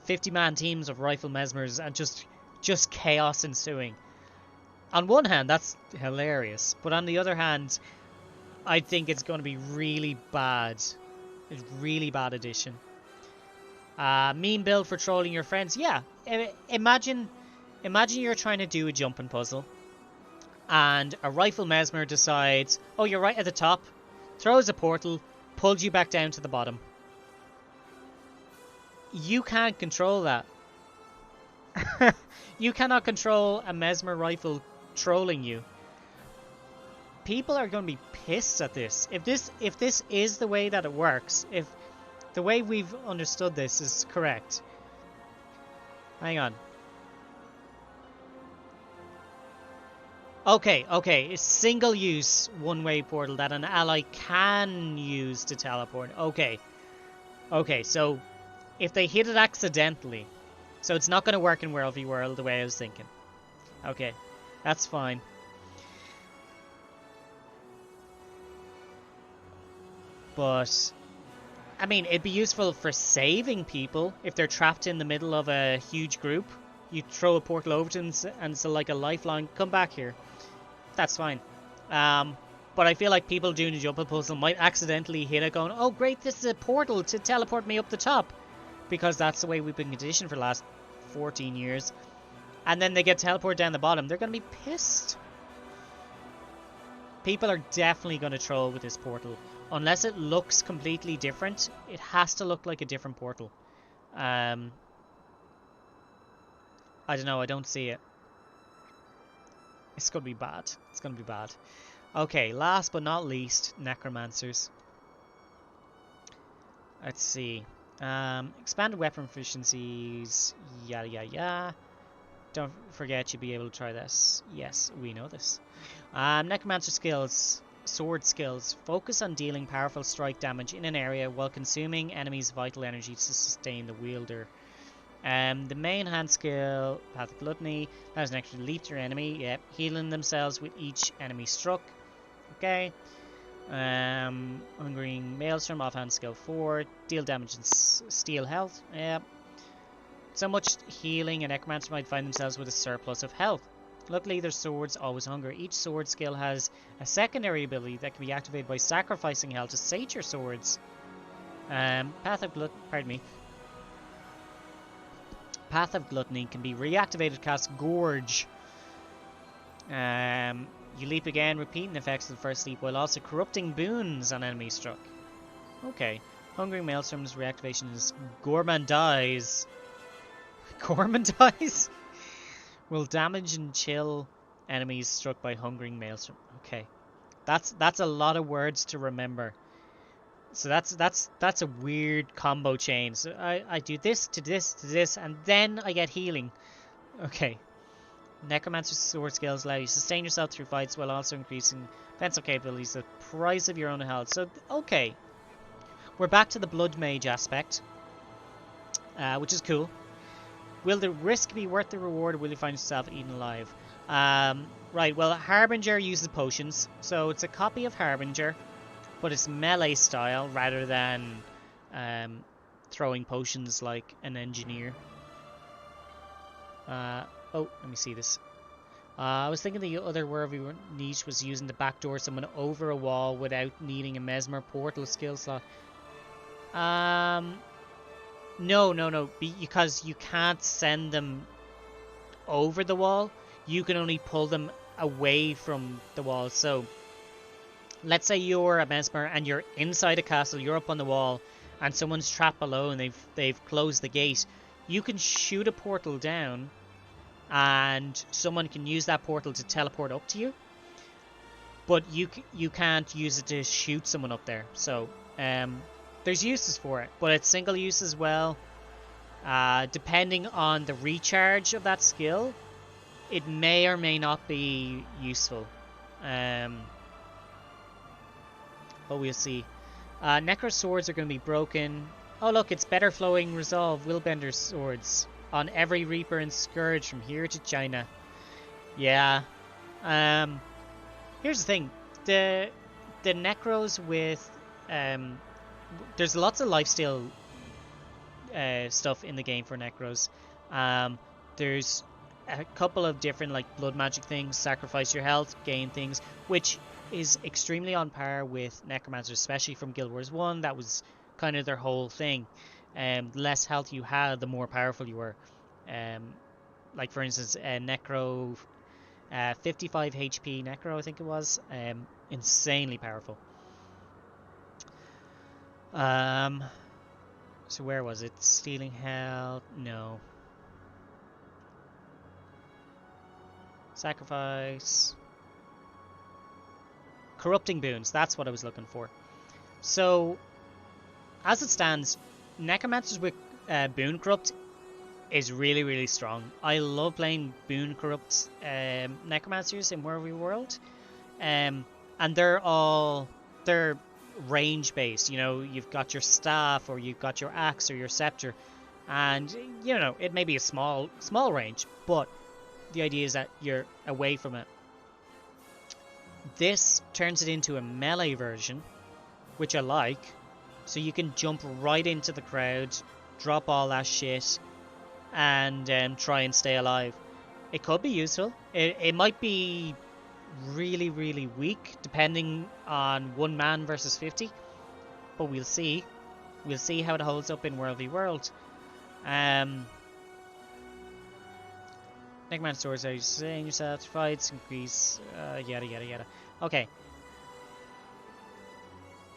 S1: 50-man teams of Rifle Mesmers and just chaos ensuing. On one hand, that's hilarious, but on the other hand, I think it's going to be really bad. It's really bad addition. Meme build for trolling your friends. Yeah, imagine you're trying to do a jumping puzzle, and a Rifle Mesmer decides, oh, you're right at the top, throws a portal, pulls you back down to the bottom. You can't control that. You cannot control a Mesmer rifle trolling you. People are going to be pissed at this. If this is the way that it works, if the way we've understood this is correct. Hang on. Okay, a single use one-way portal that an ally can use to teleport. Okay, so if they hit it accidentally, so it's not going to work in World v World the way I was thinking. Okay, that's fine. But, I mean, it'd be useful for saving people if they're trapped in the middle of a huge group. You throw a portal over to them and it's like a lifeline. Come back here. That's fine. But I feel like people doing a jumping puzzle might accidentally hit it going, oh great, this is a portal to teleport me up the top. Because that's the way we've been conditioned for the last 14 years. And then they get teleported down the bottom. They're going to be pissed. People are definitely going to troll with this portal. Unless it looks completely different, it has to look like a different portal. I don't know, I don't see it. It's going to be bad. It's going to be bad. Okay, last but not least, necromancers. Let's see. Expanded weapon efficiencies, yada yada yada. Don't forget you'll be able to try this. Yes, we know this. Necromancer skills, sword skills. Focus on dealing powerful strike damage in an area while consuming enemies' vital energy to sustain the wielder. The main hand skill, Path of Gluttony, has an extra leap to your enemy. Yep, healing themselves with each enemy struck. Okay. Hungering Maelstrom, offhand skill 4, deal damage and steal health. Yep. So much healing, and Necromancer might find themselves with a surplus of health. Luckily, their swords always hunger. Each sword skill has a secondary ability that can be activated by sacrificing health to sate your swords. Path of Gluttony can be reactivated to cast Gorge. You leap again, repeating the effects of the first leap while also corrupting boons on enemies struck. Okay. Hungering Maelstrom's reactivation is Gourmandize. Gourmandize? Will damage and chill enemies struck by Hungering Maelstrom. Okay. That's a lot of words to remember. So that's a weird combo chain. So I do this to this to this, and then I get healing. Okay. Necromancer's sword skills allow you to sustain yourself through fights while also increasing defensive capabilities at the price of your own health. So, okay. We're back to the Blood Mage aspect, which is cool. Will the risk be worth the reward, or will you find yourself eaten alive? Right, well, Harbinger uses potions, so it's a copy of Harbinger, but it's melee style rather than throwing potions like an engineer. Oh, let me see this. I was thinking the other Worthy niche was using the backdoor someone over a wall without needing a Mesmer portal skill slot. No, because you can't send them over the wall. You can only pull them away from the wall. So, let's say you're a Mesmer and you're inside a castle, you're up on the wall, and someone's trapped below and they've closed the gate. You can shoot a portal down, and someone can use that portal to teleport up to you, but you can't use it to shoot someone up there. So there's uses for it, but it's single use as well. Depending on the recharge of that skill, it may or may not be useful, but we'll see. Necro swords are going to be broken. Oh look, it's better flowing resolve Willbender swords on every Reaper and Scourge from here to China. Yeah. Here's the thing. The Necros with... there's lots of lifesteal stuff in the game for Necros. There's a couple of different like blood magic things, sacrifice your health, gain things, which is extremely on par with Necromancers, especially from Guild Wars 1. That was kind of their whole thing. The less health you had, the more powerful you were. Like for instance, Necro, 55 HP Necro, I think it was, insanely powerful. So where was it? Stealing health? No. Sacrifice. Corrupting boons. That's what I was looking for. So, as it stands, Necromancers with Boon Corrupt is really, really strong. I love playing Boon Corrupt Necromancers in Worthy World. And they're range based. You know, you've got your staff, or you've got your axe or your scepter, and you know, it may be a small range, but the idea is that you're away from it. This turns it into a melee version, which I like. So you can jump right into the crowd, drop all that shit, and try and stay alive. It could be useful. It might be really, really weak, depending on 1 man versus 50. But we'll see. We'll see how it holds up in Worthy World. Necromancer swords are saying yourself, fights, increase, yada yada yada. Okay.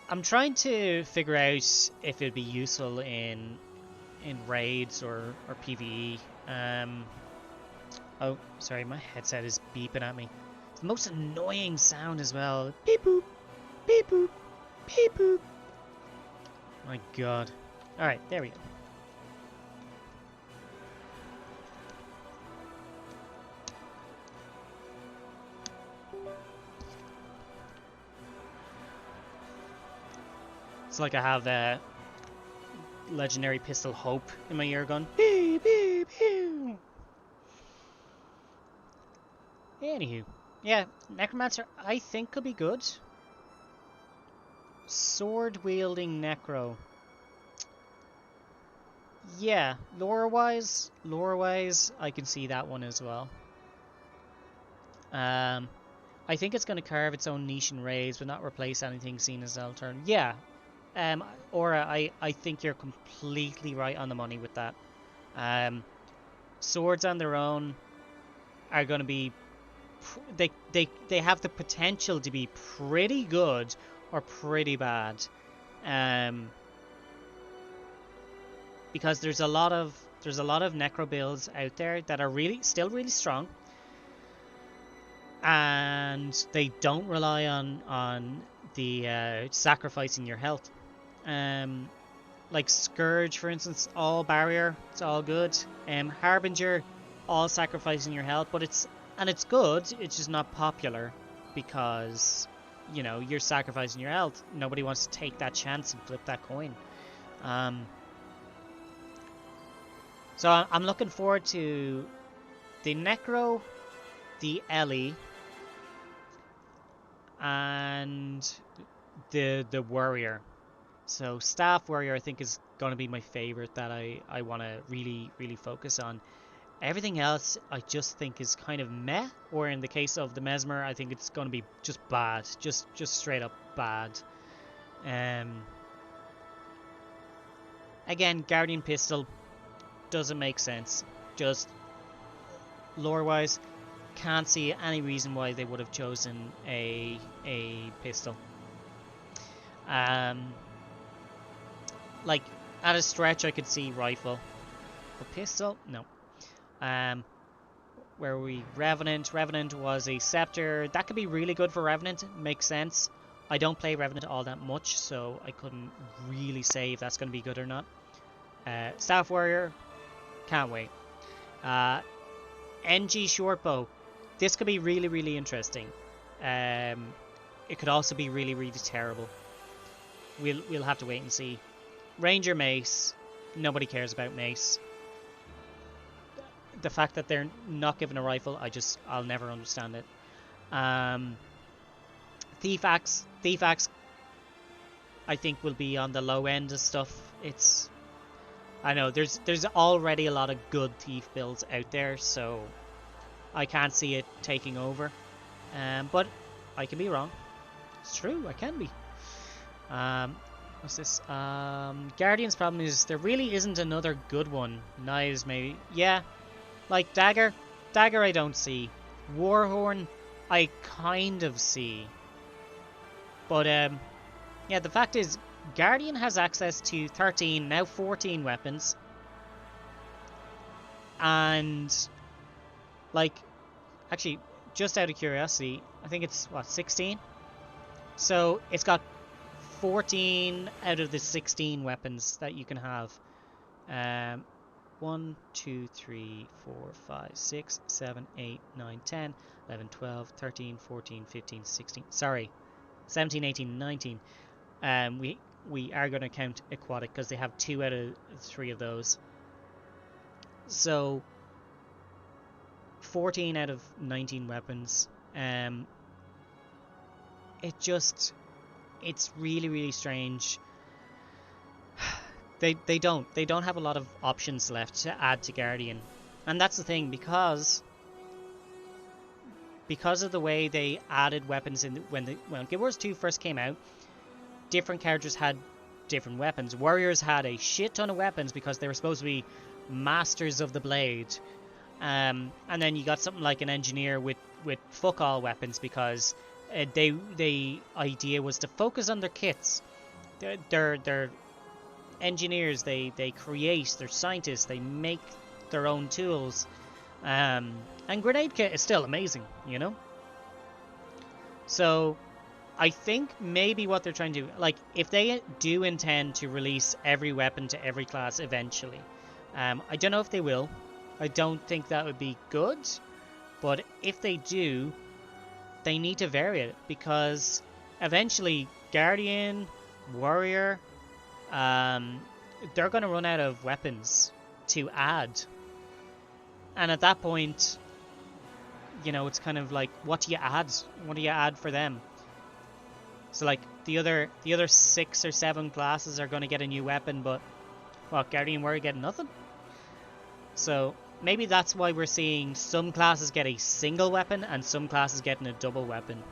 S1: I'm trying to figure out if it'd be useful in raids or PvE. Oh, sorry, my headset is beeping at me. It's the most annoying sound as well. Beep boop, beep boop, beep boop. My god. Alright, there we go. It's like I have legendary pistol Hope in my ear gun. Beep, beep, beep. Anywho, yeah, Necromancer I think could be good. Sword wielding Necro. Yeah, lore-wise, I can see that one as well. I think it's going to carve its own niche in raids, but not replace anything seen as Elturn. Yeah, Aura, I think you're completely right on the money with that. Swords on their own are going to be... They have the potential to be pretty good or pretty bad. Because there's a lot of necro builds out there that are still really strong, and they don't rely on the sacrificing your health. Like Scourge, for instance, all barrier, it's all good. Harbinger, all sacrificing your health, but it's good. It's just not popular because, you know, you're sacrificing your health. Nobody wants to take that chance and flip that coin. So I'm looking forward to the Necro, the Ellie, and the Warrior. So Staff Warrior I think is going to be my favorite that I want to really focus on. Everything else I just think is kind of meh, or in the case of the Mesmer I think it's going to be just bad, just straight up bad. Again, Guardian Pistol doesn't make sense. Just lore-wise, can't see any reason why they would have chosen a pistol. Like at a stretch, I could see rifle, but pistol, no. Where we Revenant was a scepter. That could be really good for Revenant. Makes sense. I don't play Revenant all that much, so I couldn't really say if that's going to be good or not. Staff Warrior, can't wait. NG Shortbow, this could be really interesting. It could also be really terrible. We'll have to wait and see. Ranger Mace, nobody cares about Mace. The fact that they're not given a rifle, I'll never understand it. Thief Axe, I think will be on the low end of stuff. I know there's already a lot of good thief builds out there, so I can't see it taking over. But I can be wrong. It's true, I can be. What's this? Guardian's problem is there really isn't another good one. Knives maybe. Yeah. Like Dagger I don't see. Warhorn I kind of see. But yeah, the fact is Guardian has access to 13, now 14 weapons. And like, actually, just out of curiosity, I think it's what, 16? So it's got 14 out of the 16 weapons that you can have. 1, 2, 3, 4, 5, 6, 7, 8, 9, 10, 11, 12, 13, 14, 15, 16. Sorry, 17, 18, 19. We are going to count aquatic because they have 2 out of 3 of those. So 14 out of 19 weapons. It's really strange. They don't have a lot of options left to add to Guardian, and that's the thing, because of the way they added weapons when Guild Wars 2 first came out. Different characters had different weapons. Warriors had a shit ton of weapons because they were supposed to be masters of the blade, and then you got something like an engineer with fuck all weapons because the idea was to focus on their kits. They're engineers, they create, they're scientists, they make their own tools, and Grenade Kit is still amazing, you know. So I think maybe what they're trying to do, like, if they do intend to release every weapon to every class eventually, I don't know if they will. I don't think that would be good, but if they do, they need to vary it, because eventually Guardian, Warrior, they're going to run out of weapons to add. And at that point, you know, it's kind of like, what do you add? What do you add for them? So like the other 6 or 7 classes are going to get a new weapon, but what, Guardian Warrior getting nothing? So maybe that's why we're seeing some classes get a single weapon and some classes getting a double weapon.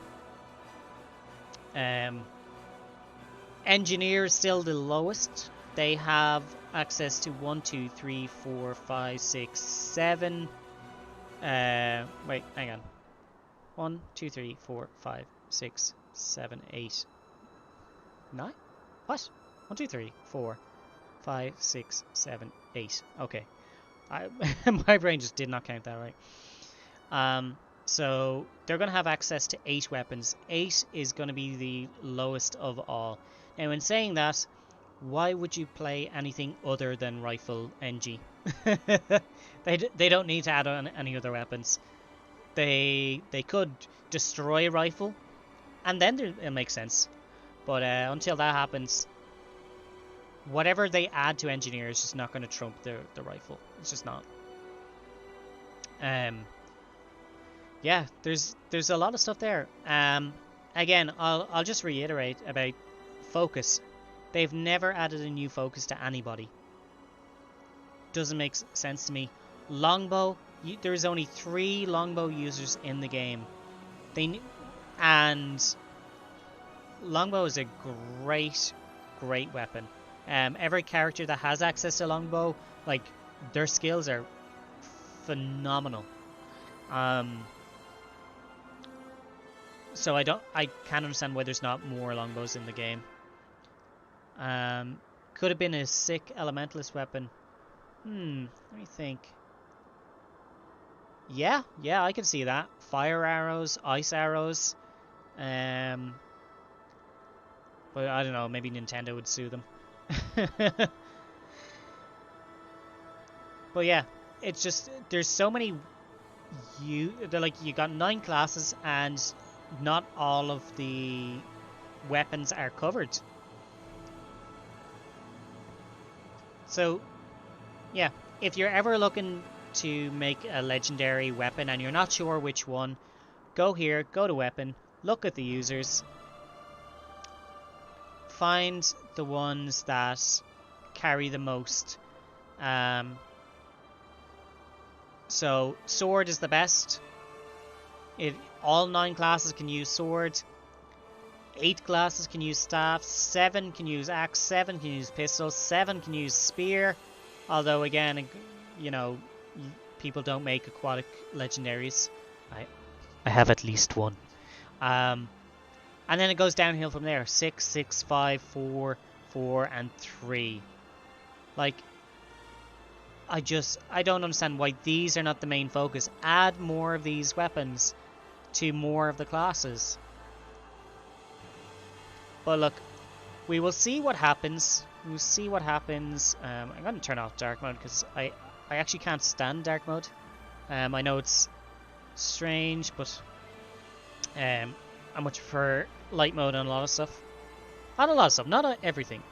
S1: Engineer is still the lowest. They have access to 1, 2, 3, 4, 5, 6, 7. Wait, hang on. 1, 2, 3, 4, 5, 6, 7, 8, 9? What? 1, 2, 3, 4, 5, 6, 7, 8. Okay. My brain just did not count that right. So they're going to have access to 8 weapons. 8 is going to be the lowest of all. Now, in saying that, why would you play anything other than Rifle NG? They don't need to add on any other weapons. They could destroy a rifle, and then it makes sense. But until that happens, whatever they add to Engineer is just not going to trump the rifle. It's just not. Yeah, there's a lot of stuff there. Again, I'll just reiterate about focus. They've never added a new focus to anybody. Doesn't make sense to me. Longbow, there's only 3 longbow users in the game. And longbow is a great weapon. Every character that has access to longbow, like, their skills are phenomenal. So I can't understand why there's not more longbows in the game. Could have been a sick elementalist weapon. Let me think. Yeah, I can see that. Fire arrows, ice arrows. But I don't know, maybe Nintendo would sue them. But yeah, it's just, there's so many, you got 9 classes and not all of the weapons are covered. So yeah, if you're ever looking to make a legendary weapon and you're not sure which one, go here, go to weapon, look at the users, find the ones that carry the most. So sword is the best. All 9 classes can use sword. 8 classes can use staff. 7 can use axe. 7 can use pistol. 7 can use spear. Although again, you know, people don't make aquatic legendaries. I have at least one. And then it goes downhill from there. 6, 6, 5, 4, 4, and 3. Like, I don't understand why these are not the main focus. Add more of these weapons to more of the classes. But look, we will see what happens. We'll see what happens. I'm going to turn off dark mode because I actually can't stand dark mode. I know it's strange, but I much prefer light mode on a lot of stuff. On a lot of stuff, not everything.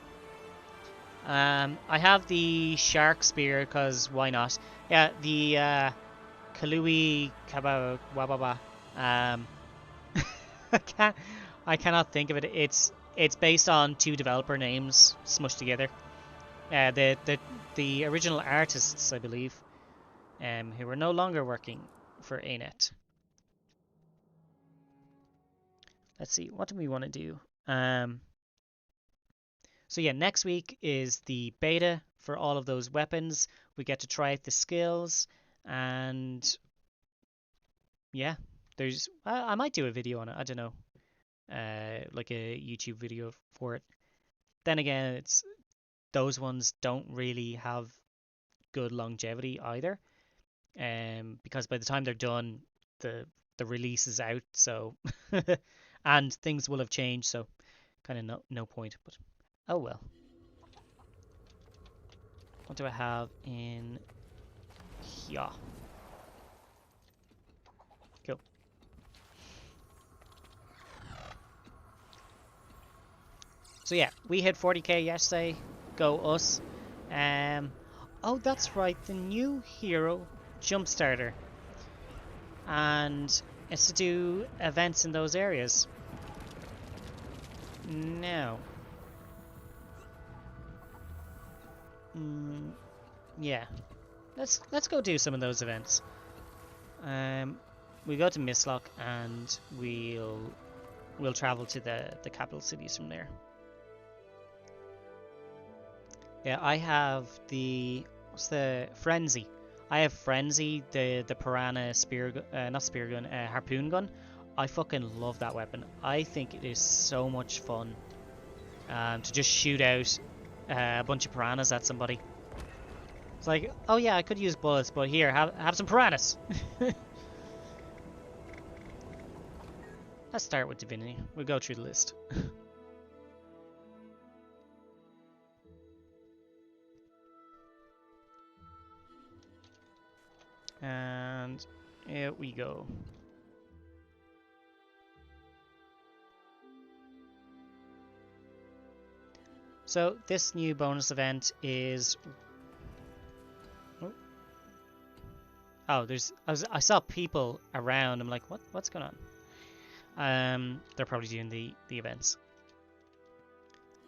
S1: I have the shark spear because why not? Yeah, the Kalui Kabawababa. I cannot think of it. It's based on 2 developer names smushed together. The original artists, I believe, who are no longer working for ANET. Let's see, what do we want to do? So yeah, next week is the beta for all of those weapons. We get to try out the skills, and yeah, I might do a video on it. I don't know, like a YouTube video for it. Then again, those ones don't really have good longevity either, because by the time they're done, the release is out. So And things will have changed, so kind of no point. But oh well. What do I have in here? Cool. So yeah, we hit 40k yesterday. Go us. Oh, that's right, the new hero, Jumpstarter, and it's to do events in those areas. Now, yeah, let's go do some of those events. We go to Mistlock and we'll travel to the capital cities from there. Yeah, I have what's the Frenzy. I have Frenzy, the Piranha not spear gun, harpoon gun. I fucking love that weapon. I think it is so much fun to just shoot out a bunch of piranhas at somebody. It's like, oh yeah, I could use bullets, but here, have some piranhas. Let's start with Divinity. We'll go through the list. And here we go. So this new bonus event is... Oh, I saw people around. I'm like, what's going on? They're probably doing the events.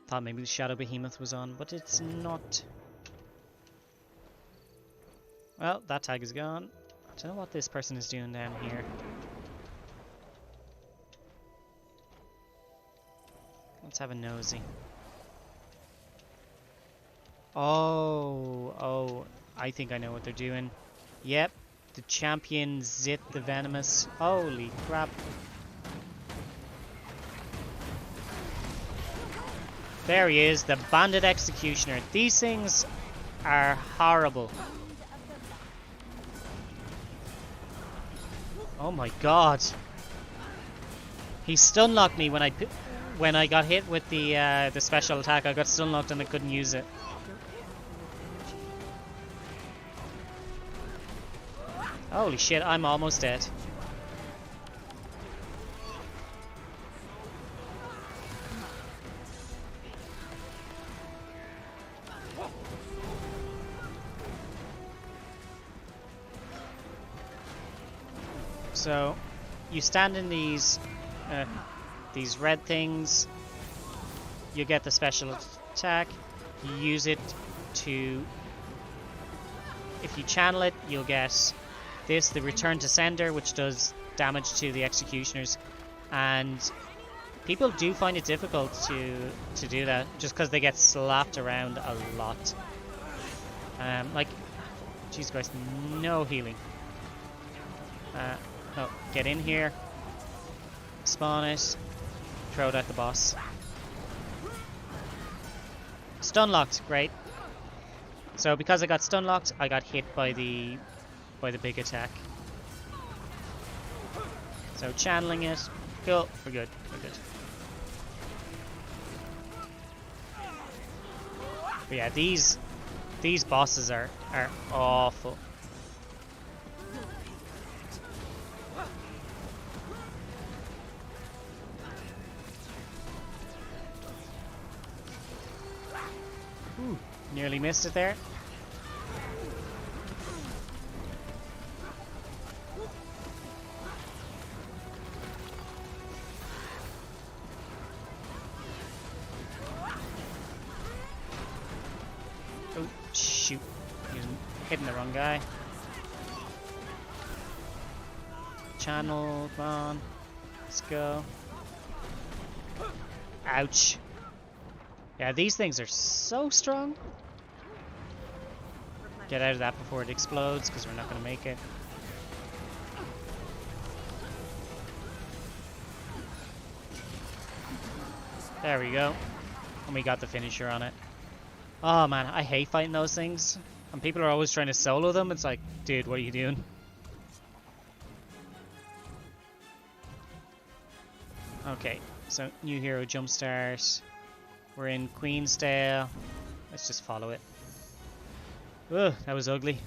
S1: Thought maybe the Shadow Behemoth was on, but it's not. Well, that tag is gone. I don't know what this person is doing down here. Let's have a nosy. Oh, I think I know what they're doing. Yep, the champion Zit the Venomous. Holy crap. There he is, the Bandit Executioner. These things are horrible. Oh my god. He stun locked me when I got hit with the special attack. I got stun locked and I couldn't use it. Holy shit, I'm almost dead. So, you stand in these red things, you get the special attack, you use it to... If you channel it, you'll get this, the Return to Sender, which does damage to the Executioners, and people do find it difficult to do that, just because they get slapped around a lot. Like, Jesus Christ, no healing. No, get in here, spawn it, throw it at the boss. Stun locked, great. So because I got stun locked, I got hit by the big attack. So channeling it, cool, we're good, we're good. But yeah, these bosses are awful. Ooh, nearly missed it there. Oh, shoot. He was hitting the wrong guy. Channel, come on. Let's go. Ouch. Yeah, these things are so strong. Get out of that before it explodes, because we're not going to make it. There we go. And we got the finisher on it. Oh man, I hate fighting those things. And people are always trying to solo them. It's like, dude, what are you doing? Okay, so new hero jumpstart. We're in Queensdale. Let's just follow it. Ugh, that was ugly.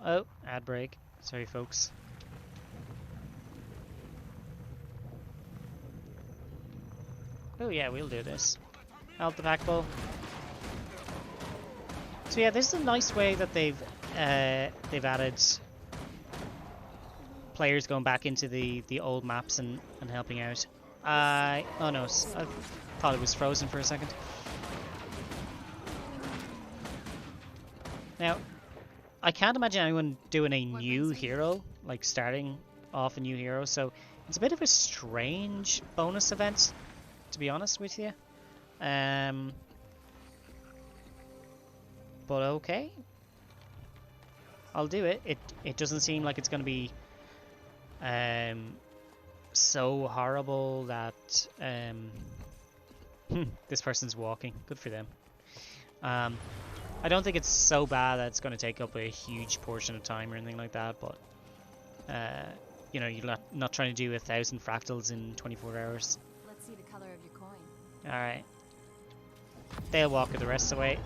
S1: Oh, ad break. Sorry, folks. Oh yeah, we'll do this. Help the pack bull. So yeah, this is a nice way that they've added players going back into the old maps and helping out. Oh no, I thought it was frozen for a second. Now, I can't imagine anyone doing a new hero, like starting off a new hero, so it's a bit of a strange bonus event, to be honest with you. But okay. I'll do it. It doesn't seem like it's going to be so horrible that this person's walking. Good for them. I don't think it's so bad that it's going to take up a huge portion of time or anything like that, but you know, you're not trying to do 1,000 fractals in 24 hours.
S3: Let's see the color of your coin.
S1: Alright. They'll walk it the rest of the way.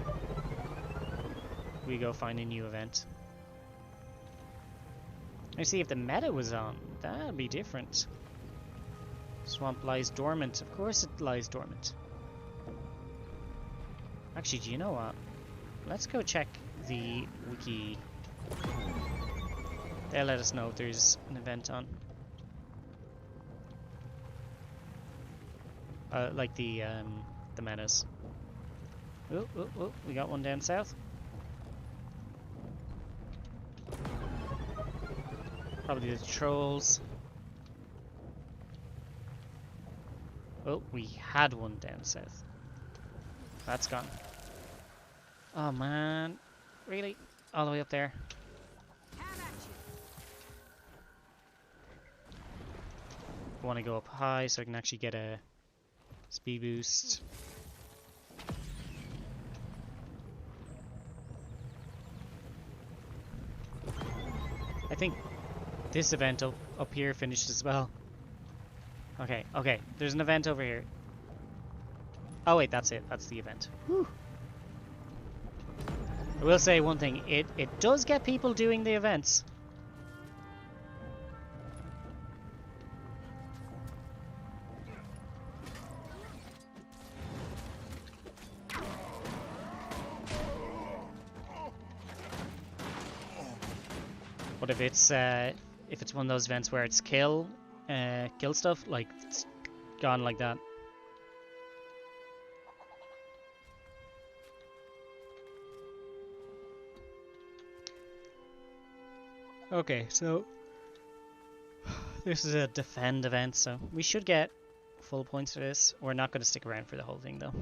S1: We go find a new event. I see if the meta was on. That'd be different. Swamp lies dormant. Of course it lies dormant. Actually, do you know what? Let's go check the wiki. They'll let us know if there's an event on. Like the metas. Oh, we got one down south. Probably the trolls. Oh, we had one down south. That's gone. Oh man, really? All the way up there? I want to go up high so I can actually get a speed boost. I think this event up here finished as well. Okay, there's an event over here. Oh wait, that's it. That's the event. Whew. I will say one thing. It does get people doing the events. But if it's one of those events where it's kill stuff, like it's gone like that. Okay, so this is a defend event, so we should get full points for this. We're not going to stick around for the whole thing though.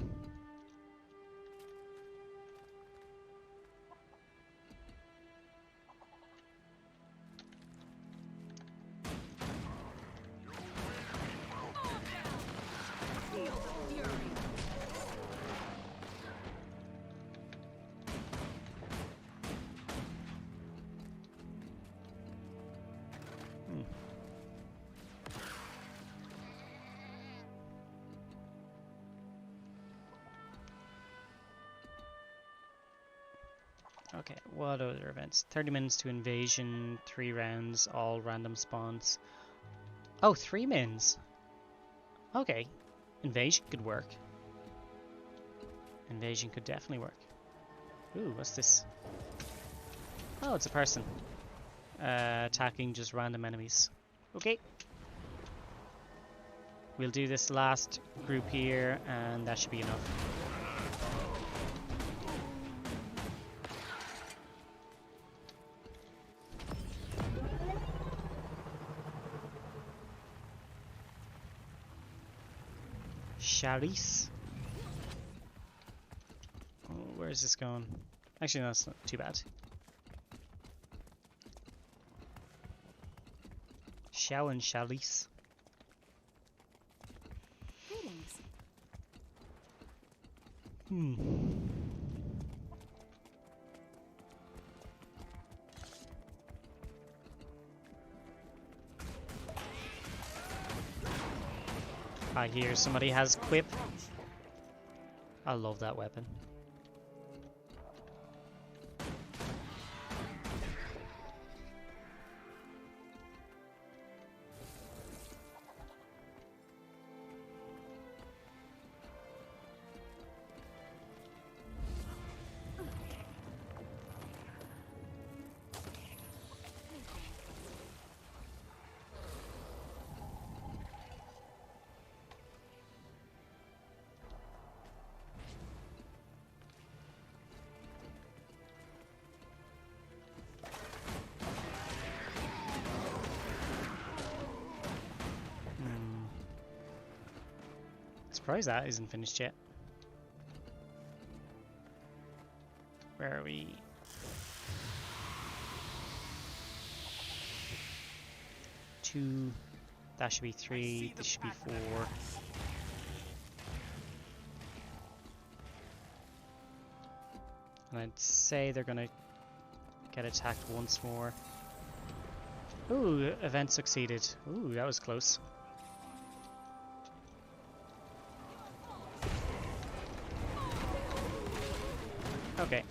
S1: Okay, what other events? 30 minutes to invasion, 3 rounds, all random spawns. Oh, 3 mins. Okay, invasion could work. Invasion could definitely work. Ooh, what's this? Oh, it's a person. Attacking just random enemies. Okay. We'll do this last group here, and that should be enough. Charis. Oh, where is this going? Actually, no, it's not too bad. Shao and Charis.
S3: Greetings.
S1: I hear somebody has Quip. I love that weapon. Surprised that isn't finished yet. Where are we? Two. That should be 3. This should be 4. And I'd say they're gonna get attacked once more. Ooh, event succeeded. Ooh, that was close. Okay.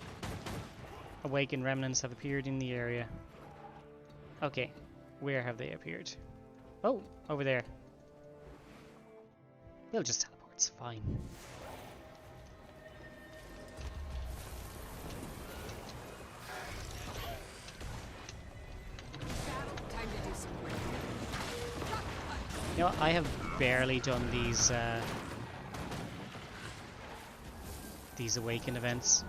S1: Awakened remnants have appeared in the area. Okay. Where have they appeared? Oh, over there. They'll just teleport, it's fine. You know, I have barely done these awakened events.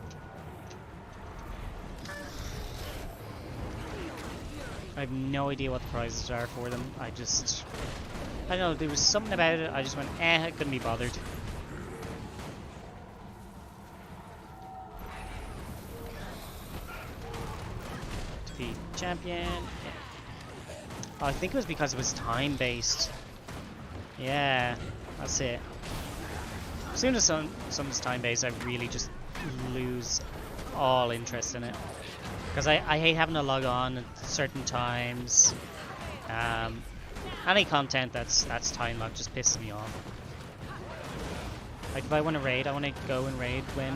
S1: I have no idea what the prizes are for them. I don't know, there was something about it, I just went, I couldn't be bothered. Defeat champion. Yeah. Oh, I think it was because it was time-based. Yeah, that's it. As soon as something's time-based, I really just lose all interest in it. Because I hate having to log on at certain times. Any content that's time locked just pisses me off. Like if I want to raid, I want to go and raid when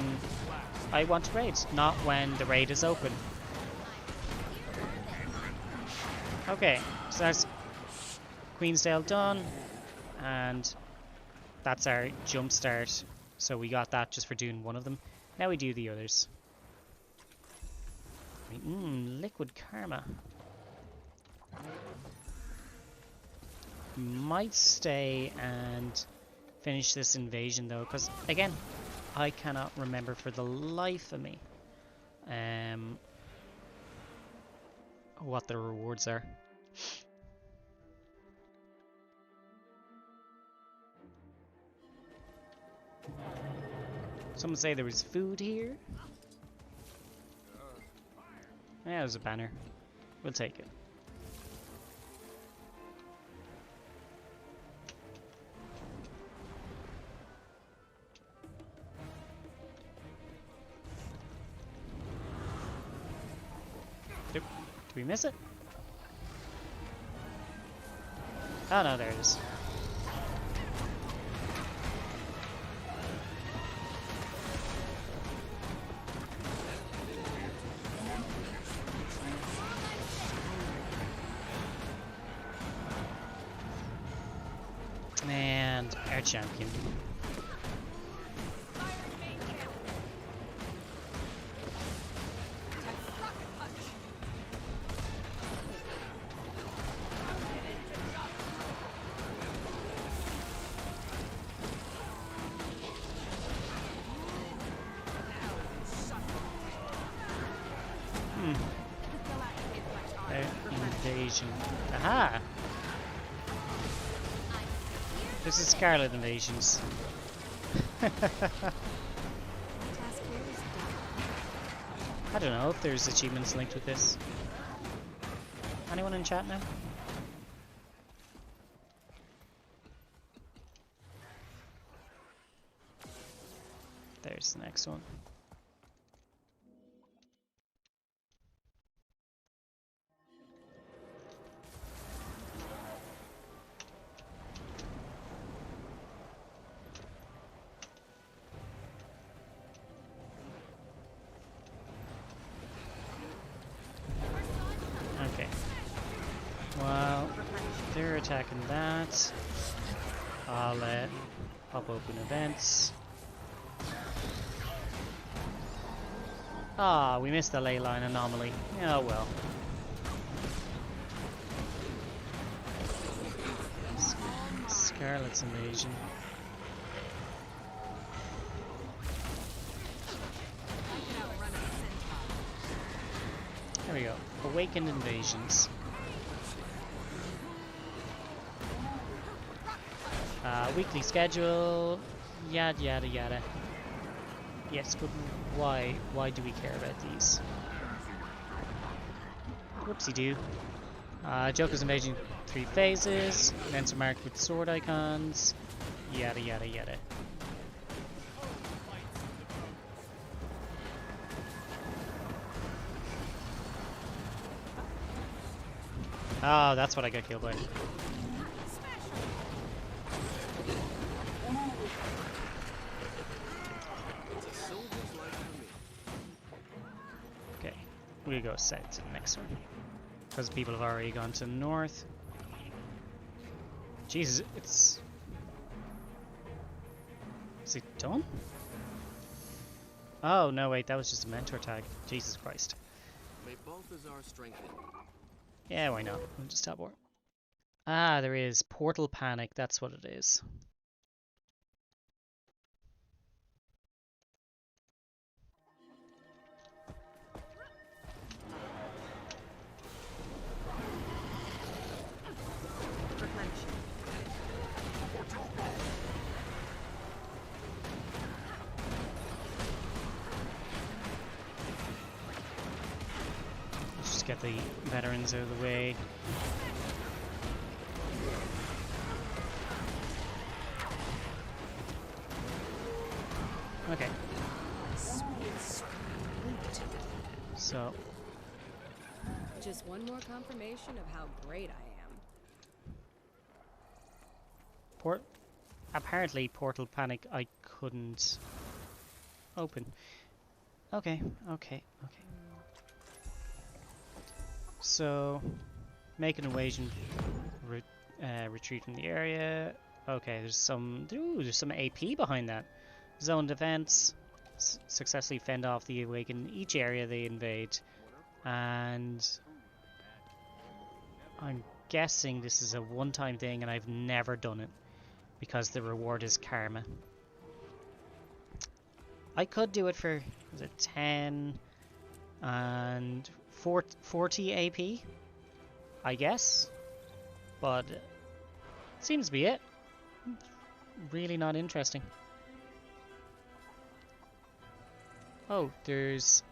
S1: I want to raid, not when the raid is open. Okay, so that's Queensdale done, and that's our jump start. So we got that just for doing one of them. Now we do the others. Liquid karma. Might stay and finish this invasion though, because again, I cannot remember for the life of me what the rewards are. Someone say there was food here. Yeah, there's a banner. We'll take it. Did we miss it? Oh no, there it is. And our champion. Invasion. Aha! This is Scarlet Invasions. I don't know if there's achievements linked with this. Anyone in chat now? There's the next one. attacking that. I'll pop open events. Ah, we missed the ley line anomaly. Oh well. Scarlet's invasion. There we go. Awakened invasions. Weekly schedule. Yada yada yada. Yes, but why? Why do we care about these? Whoopsie doo. Joker's invasion 3 phases. Events are marked with sword icons. Yada yada yada. Oh, that's what I got killed by. Okay, we go south to the next one. Because people have already gone to the north. Jesus, it's... Is it done? Oh, no, wait, that was just a mentor tag. Jesus Christ.
S2: May Balthazar strengthen.
S1: Yeah, why not? We'll just teleport. Ah, there is Portal Panic, that's what it is. Let's just get the veterans out of the way. Okay. So,
S3: Just one more confirmation of how great I am.
S1: apparently Portal Panic I couldn't open. Okay. So, make an invasion, retreat from the area. Okay, there's some AP behind that. Zone defense, successfully fend off the Awakened in each area they invade, and I'm guessing this is a one-time thing, and I've never done it because the reward is karma. I could do it for 10 and 40 AP, I guess, but seems to be it. Really not interesting. Oh, there's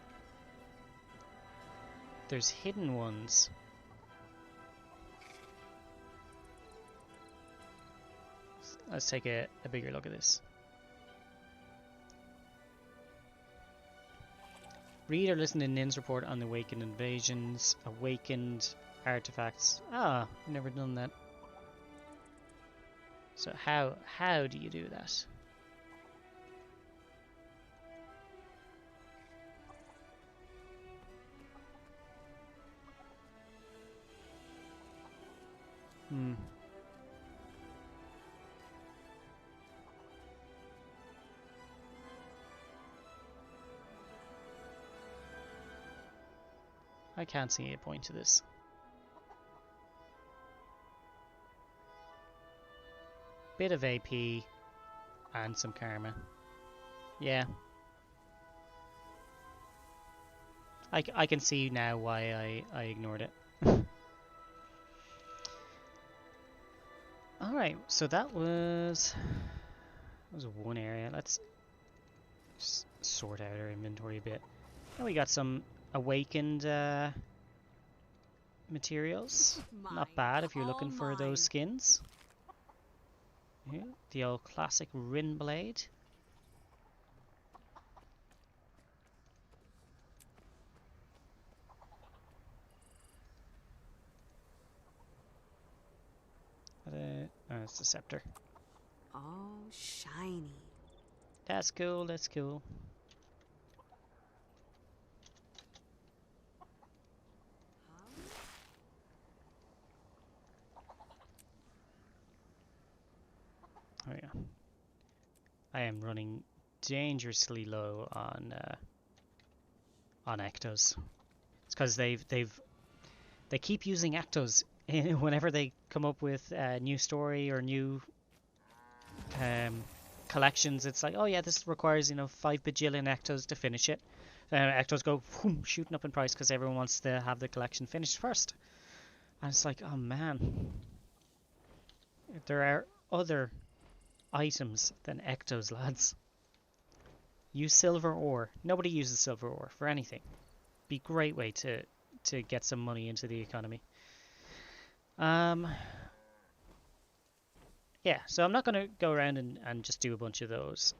S1: hidden ones. Let's take a bigger look at this. Read or listen to Nin's report on the Awakened invasions, Awakened artifacts. Ah, never done that. So how do you do that? I can't see a point to this. Bit of AP and some karma. Yeah. I can see now why I ignored it. Alright, so that was one area. Let's just sort out our inventory a bit. Now we got some Awakened materials. Not bad if you're looking for those skins. Yeah, the old classic Rin Blade. Oh, it's the scepter.
S3: Oh, shiny.
S1: That's cool, that's cool. Oh yeah. I am running dangerously low on Ectos. It's because they keep using Ectos whenever they come up with a new story or new collections. It's like, oh yeah, this requires 5 bajillion Ectos to finish it. Ectos go whoom, shooting up in price because everyone wants to have the collection finished first. And it's like, oh man, there are other items than Ectos, lads. Use silver ore. Nobody uses silver ore for anything. Be a great way to get some money into the economy. Yeah, so I'm not going to go around and just do a bunch of those.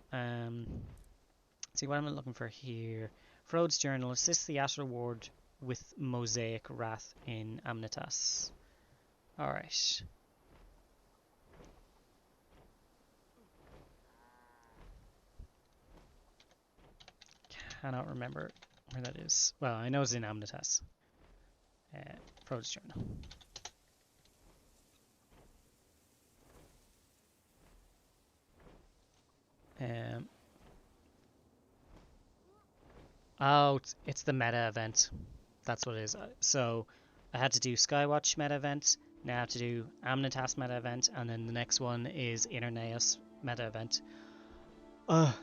S1: See, what am I looking for here? Frode's Journal. Assist the Astral Ward with Mosaic Wrath in Amnitas. Alright. Cannot remember where that is. Well, I know it's in Amnitas. Frode's Journal. Oh, it's the meta event. That's what it is. So I had to do Skywatch meta event. Now I have to do Amnitas meta event, and then the next one is Interneos meta event. Ugh.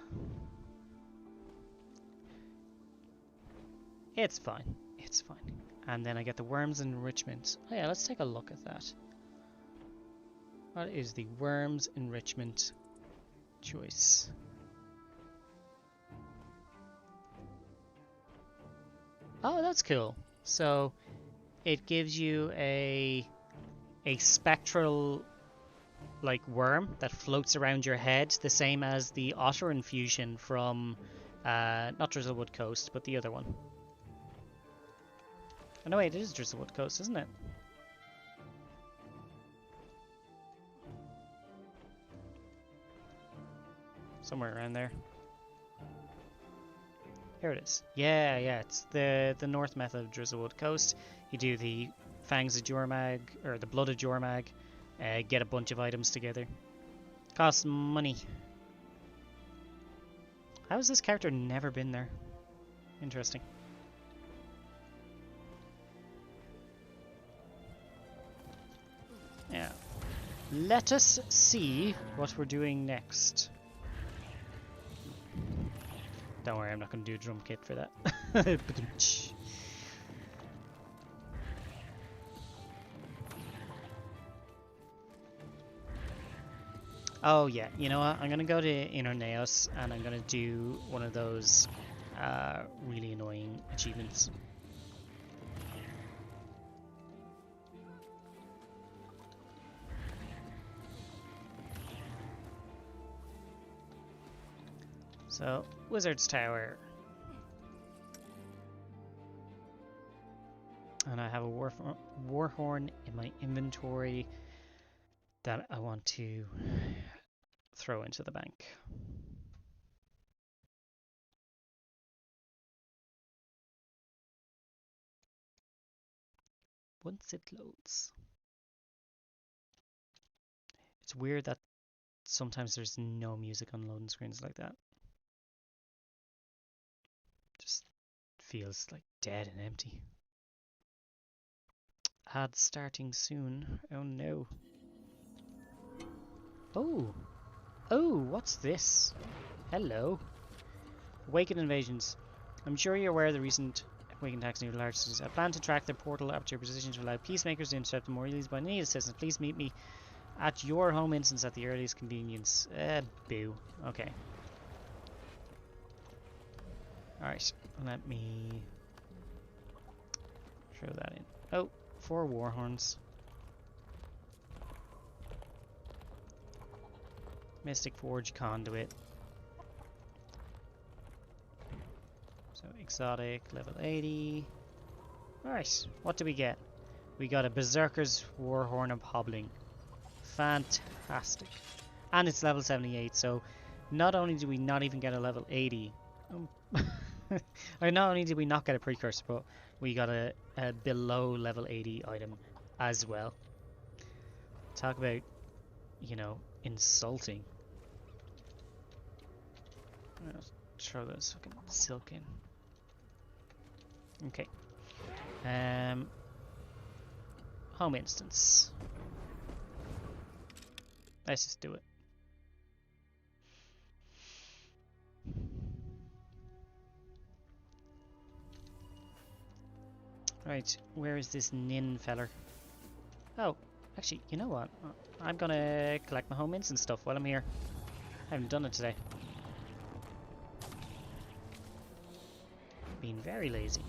S1: It's fine. It's fine. And then I get the Worms Enrichment. Oh yeah, let's take a look at that. What is the Worms Enrichment choice? Oh, that's cool. So it gives you a spectral like worm that floats around your head, the same as the Otter infusion from not Drizzlewood Coast, but the other one. Oh no, wait, it is Drizzlewood Coast, isn't it? Somewhere around there. Here it is. Yeah, it's the North method of Drizzlewood Coast. You do the Fangs of Jormag, or the Blood of Jormag, get a bunch of items together. Costs money. How has this character never been there? Interesting. Yeah. Let us see what we're doing next. Don't worry, I'm not going to do a drum kit for that. Oh yeah, you know what? I'm going to go to Interneos and I'm going to do one of those really annoying achievements. So, Wizard's Tower. And I have a Warhorn in my inventory that I want to throw into the bank. Once it loads. It's weird that sometimes there's no music on loading screens like that. Just feels like dead and empty. Ad starting soon. Oh no. Oh, what's this? Hello. Awakened invasions. I'm sure you're aware of the recent Awakened attacks near large cities. I plan to track the portal up to your position to allow peacemakers to intercept them or release by need assistance. Please meet me at your home instance at the earliest convenience. Boo. Okay. Alright, let me throw that in. Oh, 4 Warhorns. Mystic Forge Conduit. So exotic, level 80. Alright, what do we get? We got a Berserker's Warhorn of Hobbling. Fantastic. And it's level 78, so not only do we not even get a level 80, not only did we not get a precursor, but we got a below level 80 item as well. Talk about, insulting. Let's throw this fucking silk in. Okay. Home instance. Let's just do it. Right, where is this Nin feller? Oh, actually, you know what? I'm gonna collect my home instance stuff while I'm here. I haven't done it today. Being very lazy.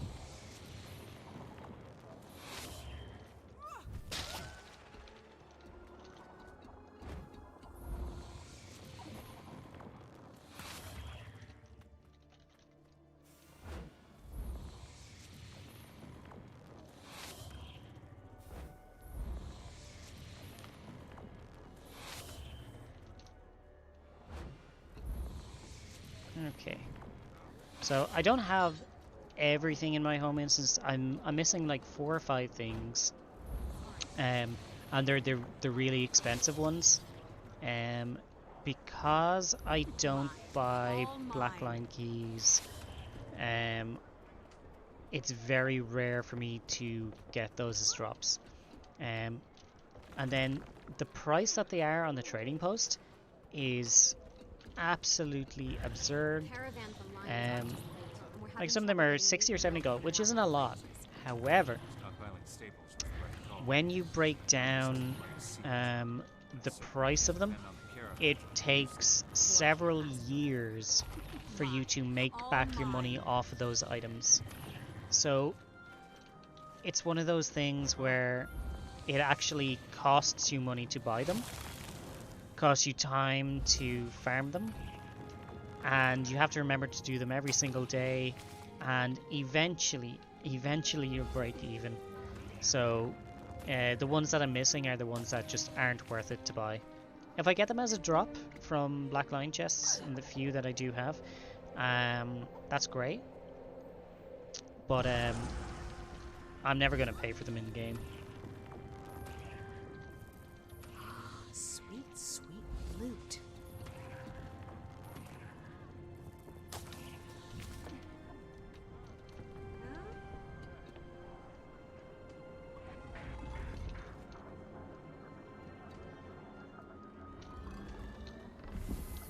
S1: Okay. So I don't have everything in my home instance. I'm missing like 4 or 5 things. And they're the really expensive ones. Because I don't buy Blackline keys, it's very rare for me to get those as drops. And then the price that they are on the trading post is absolutely absurd. Like some of them are 60 or 70 gold, which isn't a lot. However, when you break down the price of them, it takes several years for you to make back your money off of those items. So it's one of those things where it actually costs you money to buy them, costs you time to farm them, and you have to remember to do them every single day, and eventually you'll break even. So the ones that I'm missing are the ones that just aren't worth it to buy. If I get them as a drop from Black Line chests in the few that I do have, that's great. But I'm never going to pay for them in game.
S3: Sweet, sweet loot.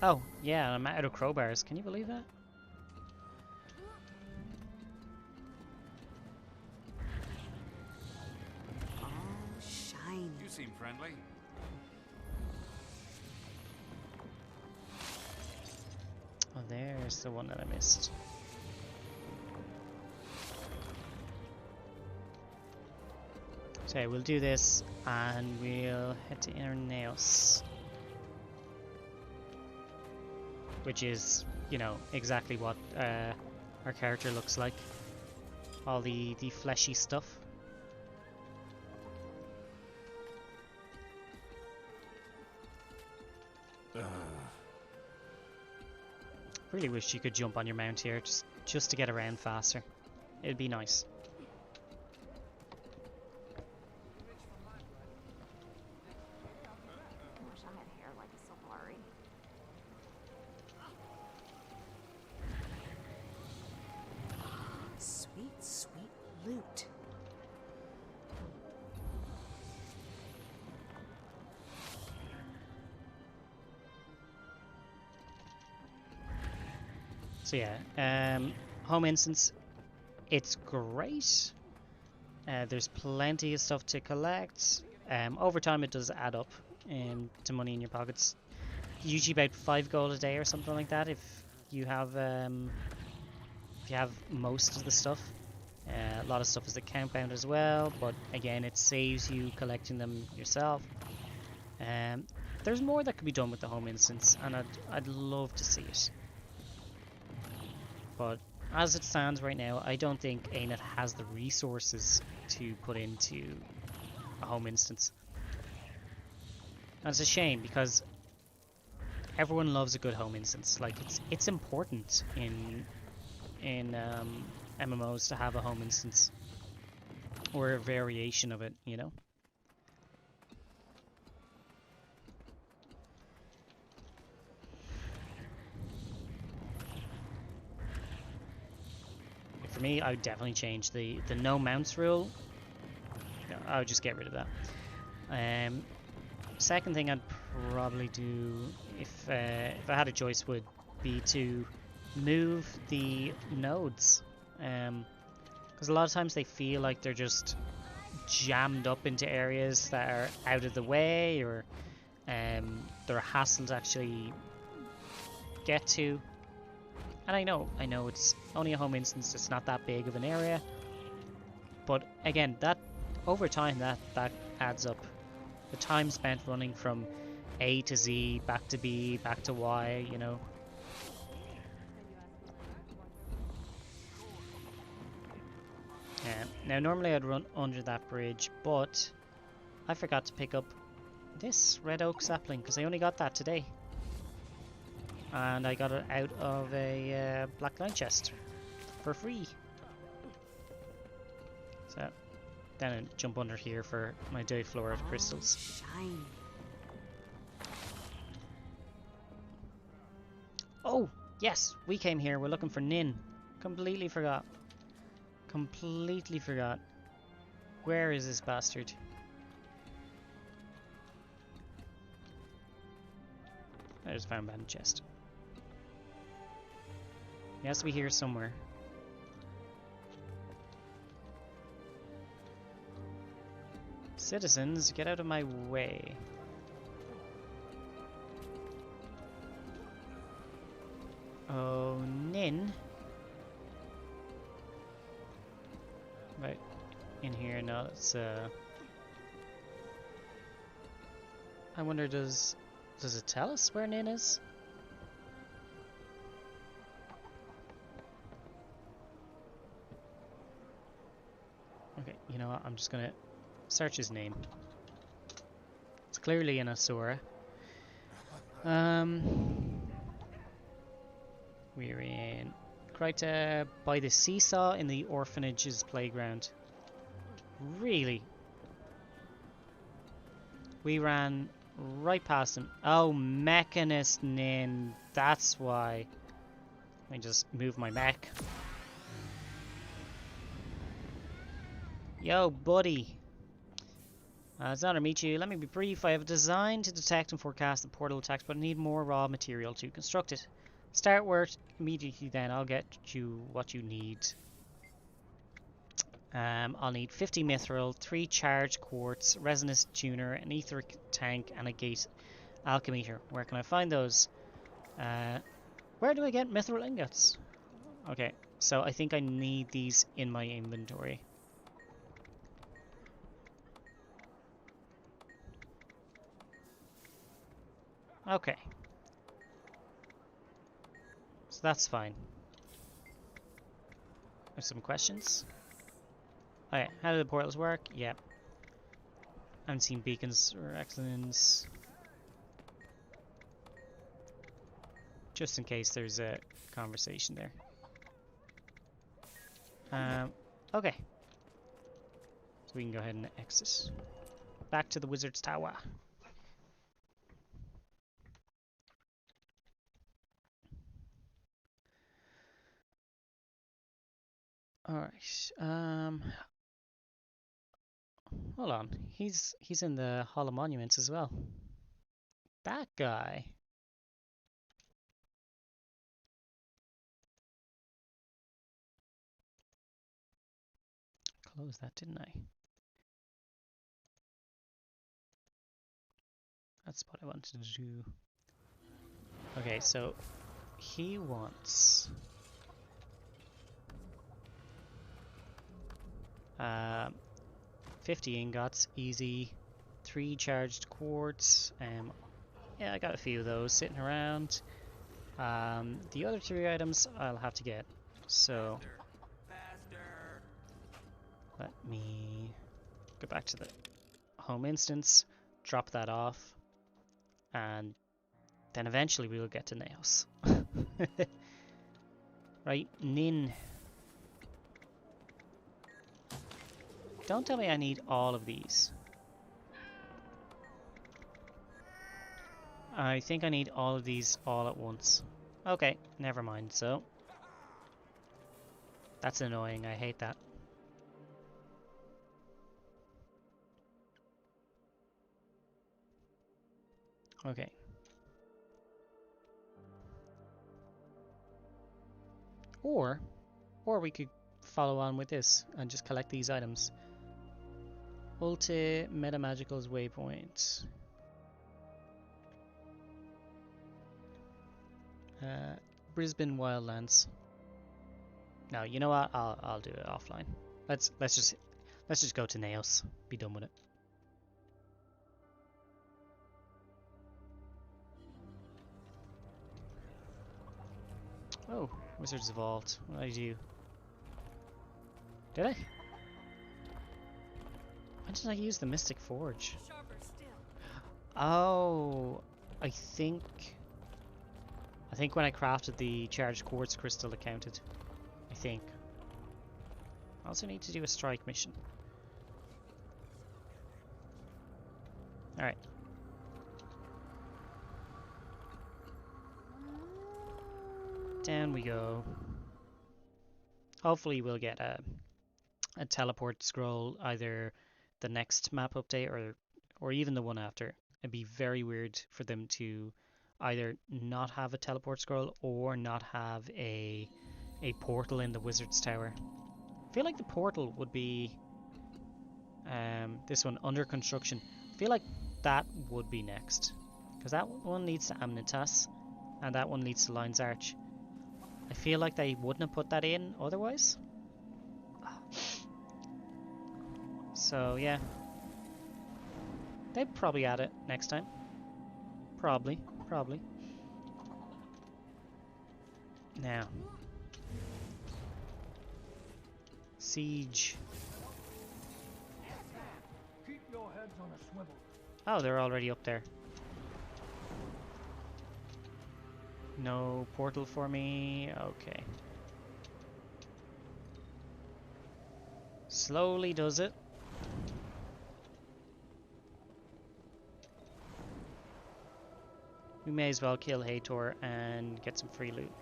S1: Oh, yeah, I'm out of crowbars. Can you believe that?
S3: Shiny.
S4: You seem friendly.
S1: Oh, there's the one that I missed. So we'll do this and we'll head to Innernaos, which is, you know, exactly what our character looks like. All the fleshy stuff. Really wish you could jump on your mount here just to get around faster. It'd be nice.
S5: I wish I had hair like a Solari.
S3: Sweet, sweet loot.
S1: So yeah, home instance, it's great. There's plenty of stuff to collect. Over time it does add up to money in your pockets. Usually about 5 gold a day or something like that if you have most of the stuff. A lot of stuff is account bound as well, but again it saves you collecting them yourself. There's more that could be done with the home instance, and I'd love to see it. But as it stands right now, I don't think ANET has the resources to put into a home instance. And it's a shame because everyone loves a good home instance. Like it's important in MMOs to have a home instance or a variation of it, you know. for me, I would definitely change the no mounts rule. I would just get rid of that. Second thing I'd probably do, if I had a choice, would be to move the nodes. Because a lot of times they feel like they're just jammed up into areas that are out of the way, or they're a hassle to actually get to. And I know it's only a home instance, it's not that big of an area, but again, that over time that adds up. The time spent running from A to Z, back to B, back to Y, you know. Now normally I'd run under that bridge, but I forgot to pick up this red oak sapling because I only got that today. And I got it out of a black line chest for free. So then I jump under here for my Difluorite crystals.
S3: Shine.
S1: Oh, yes, we came here. We're looking for Nin. Completely forgot. Completely forgot. Where is this bastard? I just found abandoned chest. He has to be here somewhere. Citizens, get out of my way. Oh, Nin. Right in here. No, it's I wonder, does it tell us where Nin is? Okay, you know what? I'm just gonna search his name. It's clearly in Asura. We're in Kryta by the seesaw in the orphanage's playground. Really? We ran right past him. Oh, Mechanist Nin. That's why. Let me just move my mech. Yo, buddy. It's an honor to meet you. Let me be brief. I have a design to detect and forecast the portal attacks, but I need more raw material to construct it. Start work immediately then. I'll get you what you need. I'll need 50 mithril, 3 charged quartz, resonance tuner, an etheric tank, and a gate alchemy-meter. Where can I find those? Where do I get mithril ingots? Okay, so I think I need these in my inventory. Okay. So that's fine. There's some questions. Okay, how do the portals work? Yep. I haven't seen beacons or excellence. Just in case there's a conversation there. Okay. So we can go ahead and exit. Back to the Wizard's Tower. Alright, hold on. He's in the Hall of Monuments as well. That guy. Closed that, didn't I? That's what I wanted to do. Okay, so he wants 50 ingots, easy. 3 charged quartz. Yeah, I got a few of those sitting around. The other 3 items I'll have to get. So let me go back to the home instance, drop that off, and then eventually we will get to Naos. Right, Nin. Don't tell me I need all of these. I think I need all of these all at once. Okay, never mind. So That's annoying. I hate that. Okay. Or we could follow on with this and just collect these items. Ulti Metamagical's Waypoint. Brisbane Wildlands. No, you know what? I'll do it offline. Let's just go to Naos. Be done with it. Oh, Wizard's Vault. What did I do? Did I? When did I use the Mystic Forge? Oh, I think when I crafted the charged quartz crystal it counted. I think. I also need to do a strike mission. Alright. Down we go. Hopefully we'll get a teleport scroll either the next map update or even the one after. It'd be very weird for them to either not have a teleport scroll or not have a portal in the Wizard's Tower. I feel like the portal would be this one under construction. I feel like that would be next because that one leads to Amnitas and that one leads to Lion's Arch. I feel like they wouldn't have put that in otherwise. So yeah, they'd probably add it next time. Probably. Now, siege.
S4: Keep your heads on a swivel.
S1: Oh, they're already up there. No portal for me. Okay. Slowly does it. We may as well kill Hathor and get some free loot.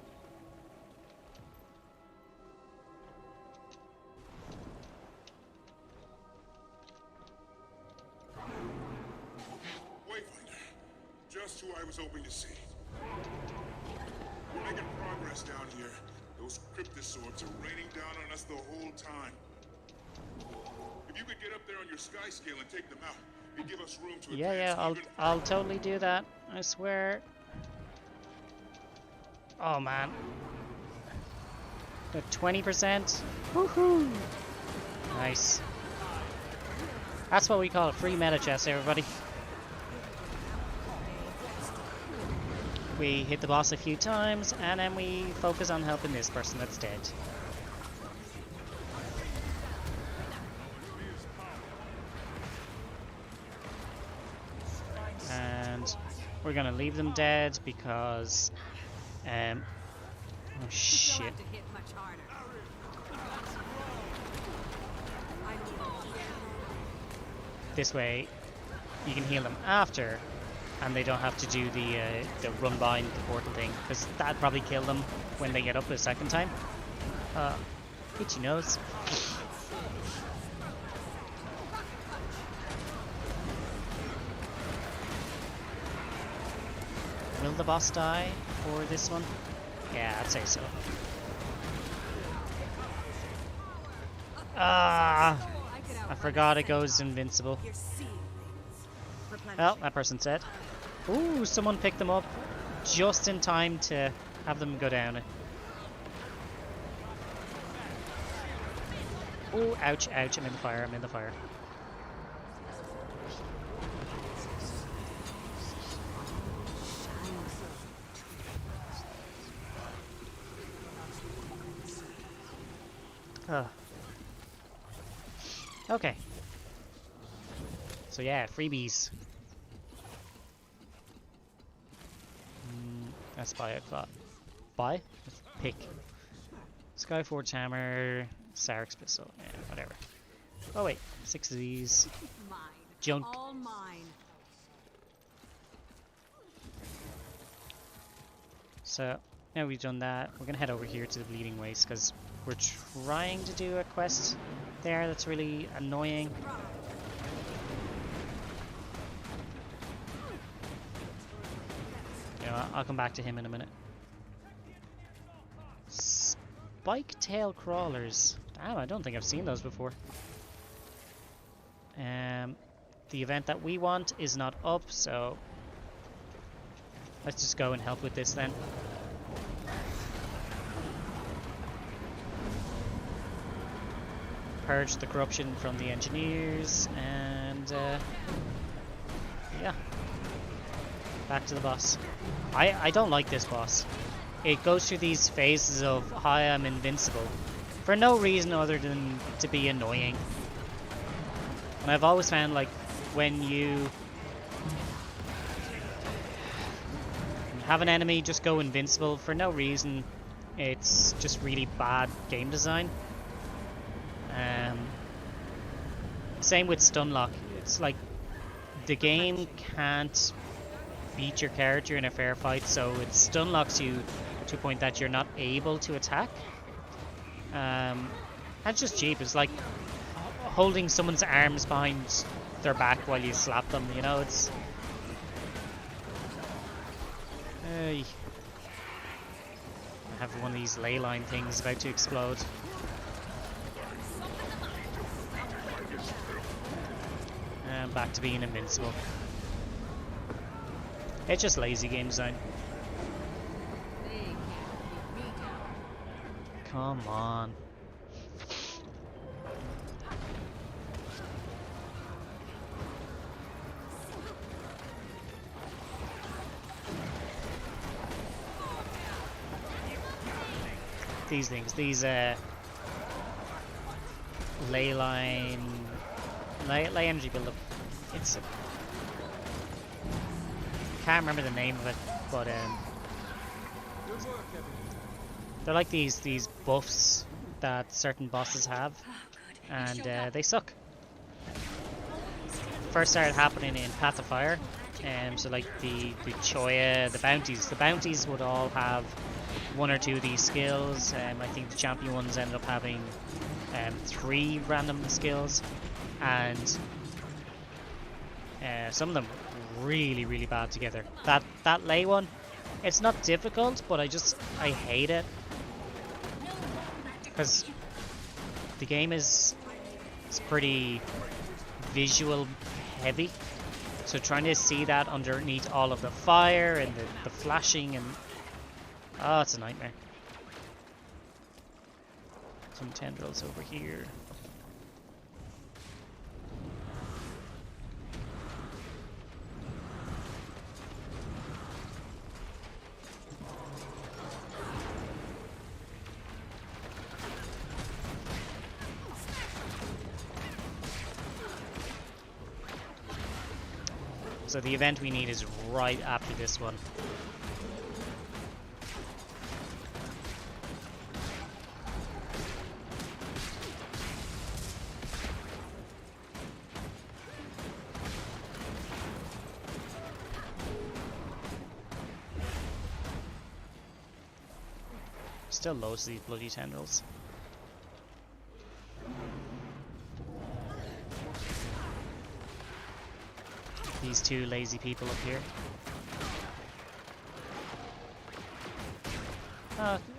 S6: Wayfinder, just who I was hoping to see. We're making progress down here. Those cryptosaurs are raining down on us the whole time. If you could get up there on your sky scale and take them out, it'd give us room to
S1: Yeah, I'll totally do that. I swear. Oh man. Got 20%. Woohoo! Nice. That's what we call a free meta chest, everybody. We hit the boss a few times, and then we focus on helping this person that's dead. And we're gonna leave them dead because oh shit. This way you can heal them after and they don't have to do the run behind the portal thing, because that'd probably kill them when they get up a second time. Itchy nose. Will the boss die for this one? Yeah, I'd say so. I forgot it goes invincible. Well, that person's dead. Ooh, someone picked them up just in time to have them go down. Ooh, ouch, ouch, I'm in the fire, I'm in the fire. Okay. So yeah, freebies. Let's buy a clock. Buy? Let's pick. Skyforge hammer, Sarek's pistol, yeah, whatever. Oh wait, 6 of these.
S3: Mine.
S1: Junk.
S3: All mine.
S1: So, now we've done that, we're gonna head over here to the Bleeding Waste because we're trying to do a quest there that's really annoying. Yeah, I'll come back to him in a minute. Spike tail crawlers. Damn, I don't think I've seen those before. The event that we want is not up, so let's just go and help with this then. Purge the corruption from the engineers, and yeah, back to the boss. I don't like this boss. It goes through these phases of hi, I'm invincible for no reason other than to be annoying. And I've always found, like, when you have an enemy just go invincible for no reason, it's just really bad game design. Same with Stunlock. It's like the game can't beat your character in a fair fight, so it stunlocks you to a point that you're not able to attack. That's just cheap. It's like holding someone's arms behind their back while you slap them, you know, it's... I have one of these ley line things about to explode. And back to being invincible. It's just lazy game design. Come on. These things, these ley energy buildup. It's can't remember the name of it, but they're like these buffs that certain bosses have, and they suck. First started happening in Path of Fire, so like the Choya, the bounties would all have one or two of these skills. I think the champion ones ended up having 3 random skills, and some of them really bad together. That ley one, it's not difficult, but I hate it because the game is pretty visual heavy, so trying to see that underneath all of the fire and the flashing, and oh, it's a nightmare. Some tendrils over here. So the event we need is right after this one. Still loads of these bloody tendrils. These two lazy people up here.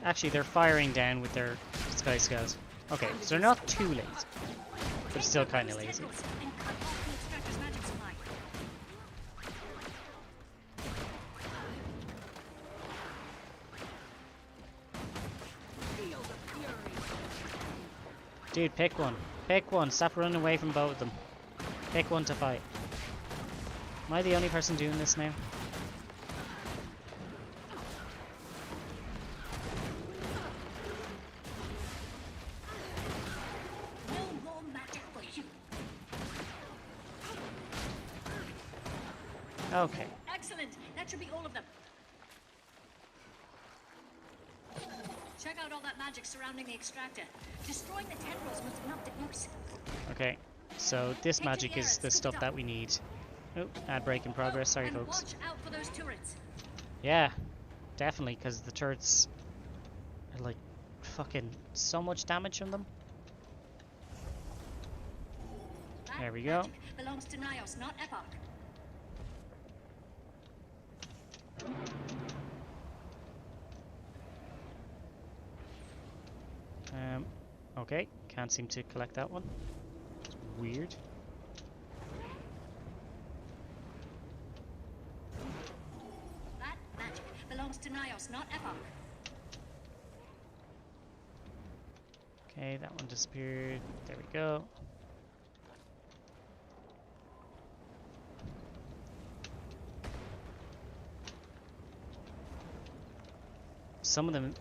S1: Actually, they're firing down with their Sky Scouts. Okay, so they're not too lazy, but still kind of lazy. Dude, pick one. Pick one. Stop running away from both of them. Pick one to fight. Am I the only person doing this now?
S7: No more magic for you.
S1: Okay.
S7: Excellent. That should be all of them. Check out all that magic surrounding the extractor. Destroying the tendrils was not the use.
S1: Okay. So this magic is the stuff that we need. Oh, ad break in progress. Sorry, folks.
S7: Watch out for those turrets.
S1: Yeah, definitely, because the turrets are like fucking so much damage on them.
S7: That
S1: There we go.
S7: magic belongs to Nios, not Epoch.
S1: Okay, can't seem to collect that one. It's weird.
S7: That magic belongs to Nios, not Epoch.
S1: Okay, that one disappeared. There we go. Some of them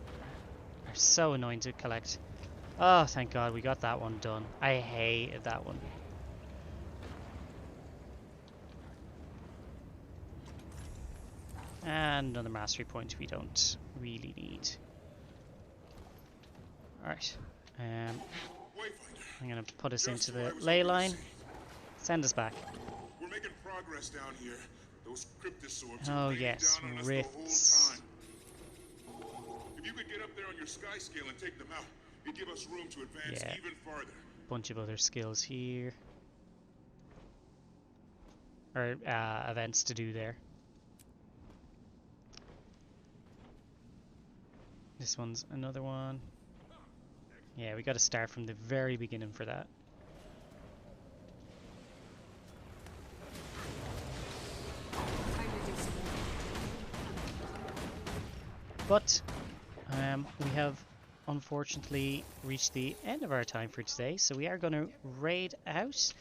S1: are so annoying to collect. Oh, thank God we got that one done. I hated that one. And another mastery point we don't really need. Alright. I'm gonna put us into the ley line. Send us back.
S6: We're making progress down here. Those cryptosaurs
S1: Oh
S6: are raining
S1: yes,
S6: down on us
S1: rifts.
S6: the whole time. If you could get up there on your sky scale and take them out, it'd give us room to advance
S1: Yeah.
S6: even farther.
S1: Bunch of other skills here. Or events to do there. This one's another one. Yeah, we got to start from the very beginning for that. But we have unfortunately reached the end of our time for today, so we are going to raid out.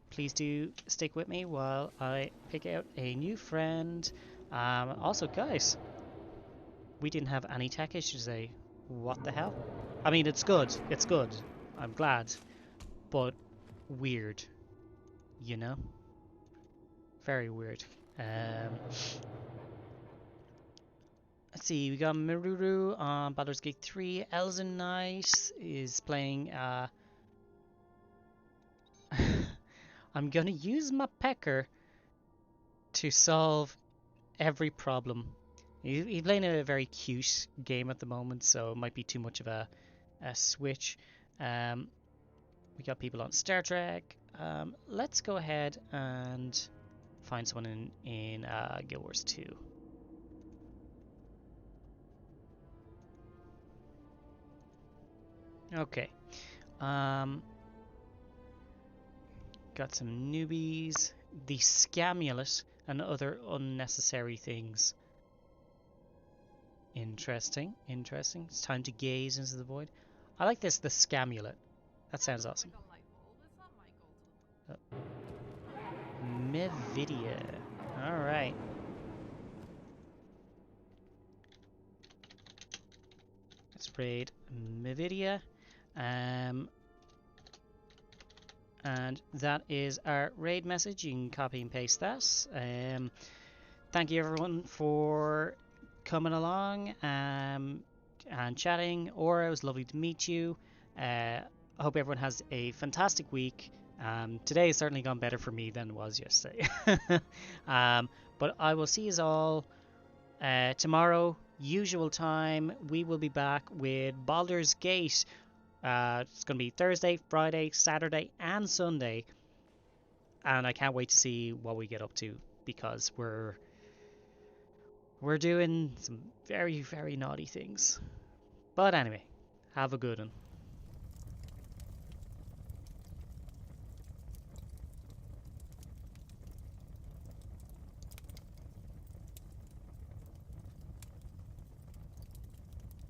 S1: Please do stick with me while I pick out a new friend. Also, guys, we didn't have any tech issues today. What the hell? I mean, it's good. It's good. I'm glad. But weird. You know? Very weird. Let's see. We got Maruru on Baldur's Gate 3. Elzen Knight is playing... I'm gonna use my pecker to solve every problem. He's playing a very cute game at the moment, so it might be too much of a switch. We got people on Star Trek. Let's go ahead and find someone in Guild Wars 2. Okay. Got some newbies. The Scamulet and other unnecessary things. Interesting, interesting. It's time to gaze into the void. I like this, the Scamulet. That sounds awesome. Mevidia. Alright. Let's raid Mevidia. And that is our raid message. You can copy and paste that. Thank you everyone for coming along and chatting. Aura, it was lovely to meet you. I hope everyone has a fantastic week. Today has certainly gone better for me than it was yesterday. But I will see you all tomorrow, usual time. We will be back with Baldur's Gate. It's going to be Thursday, Friday, Saturday, and Sunday. And I can't wait to see what we get up to, because we're doing some very, very naughty things. But anyway, have a good one.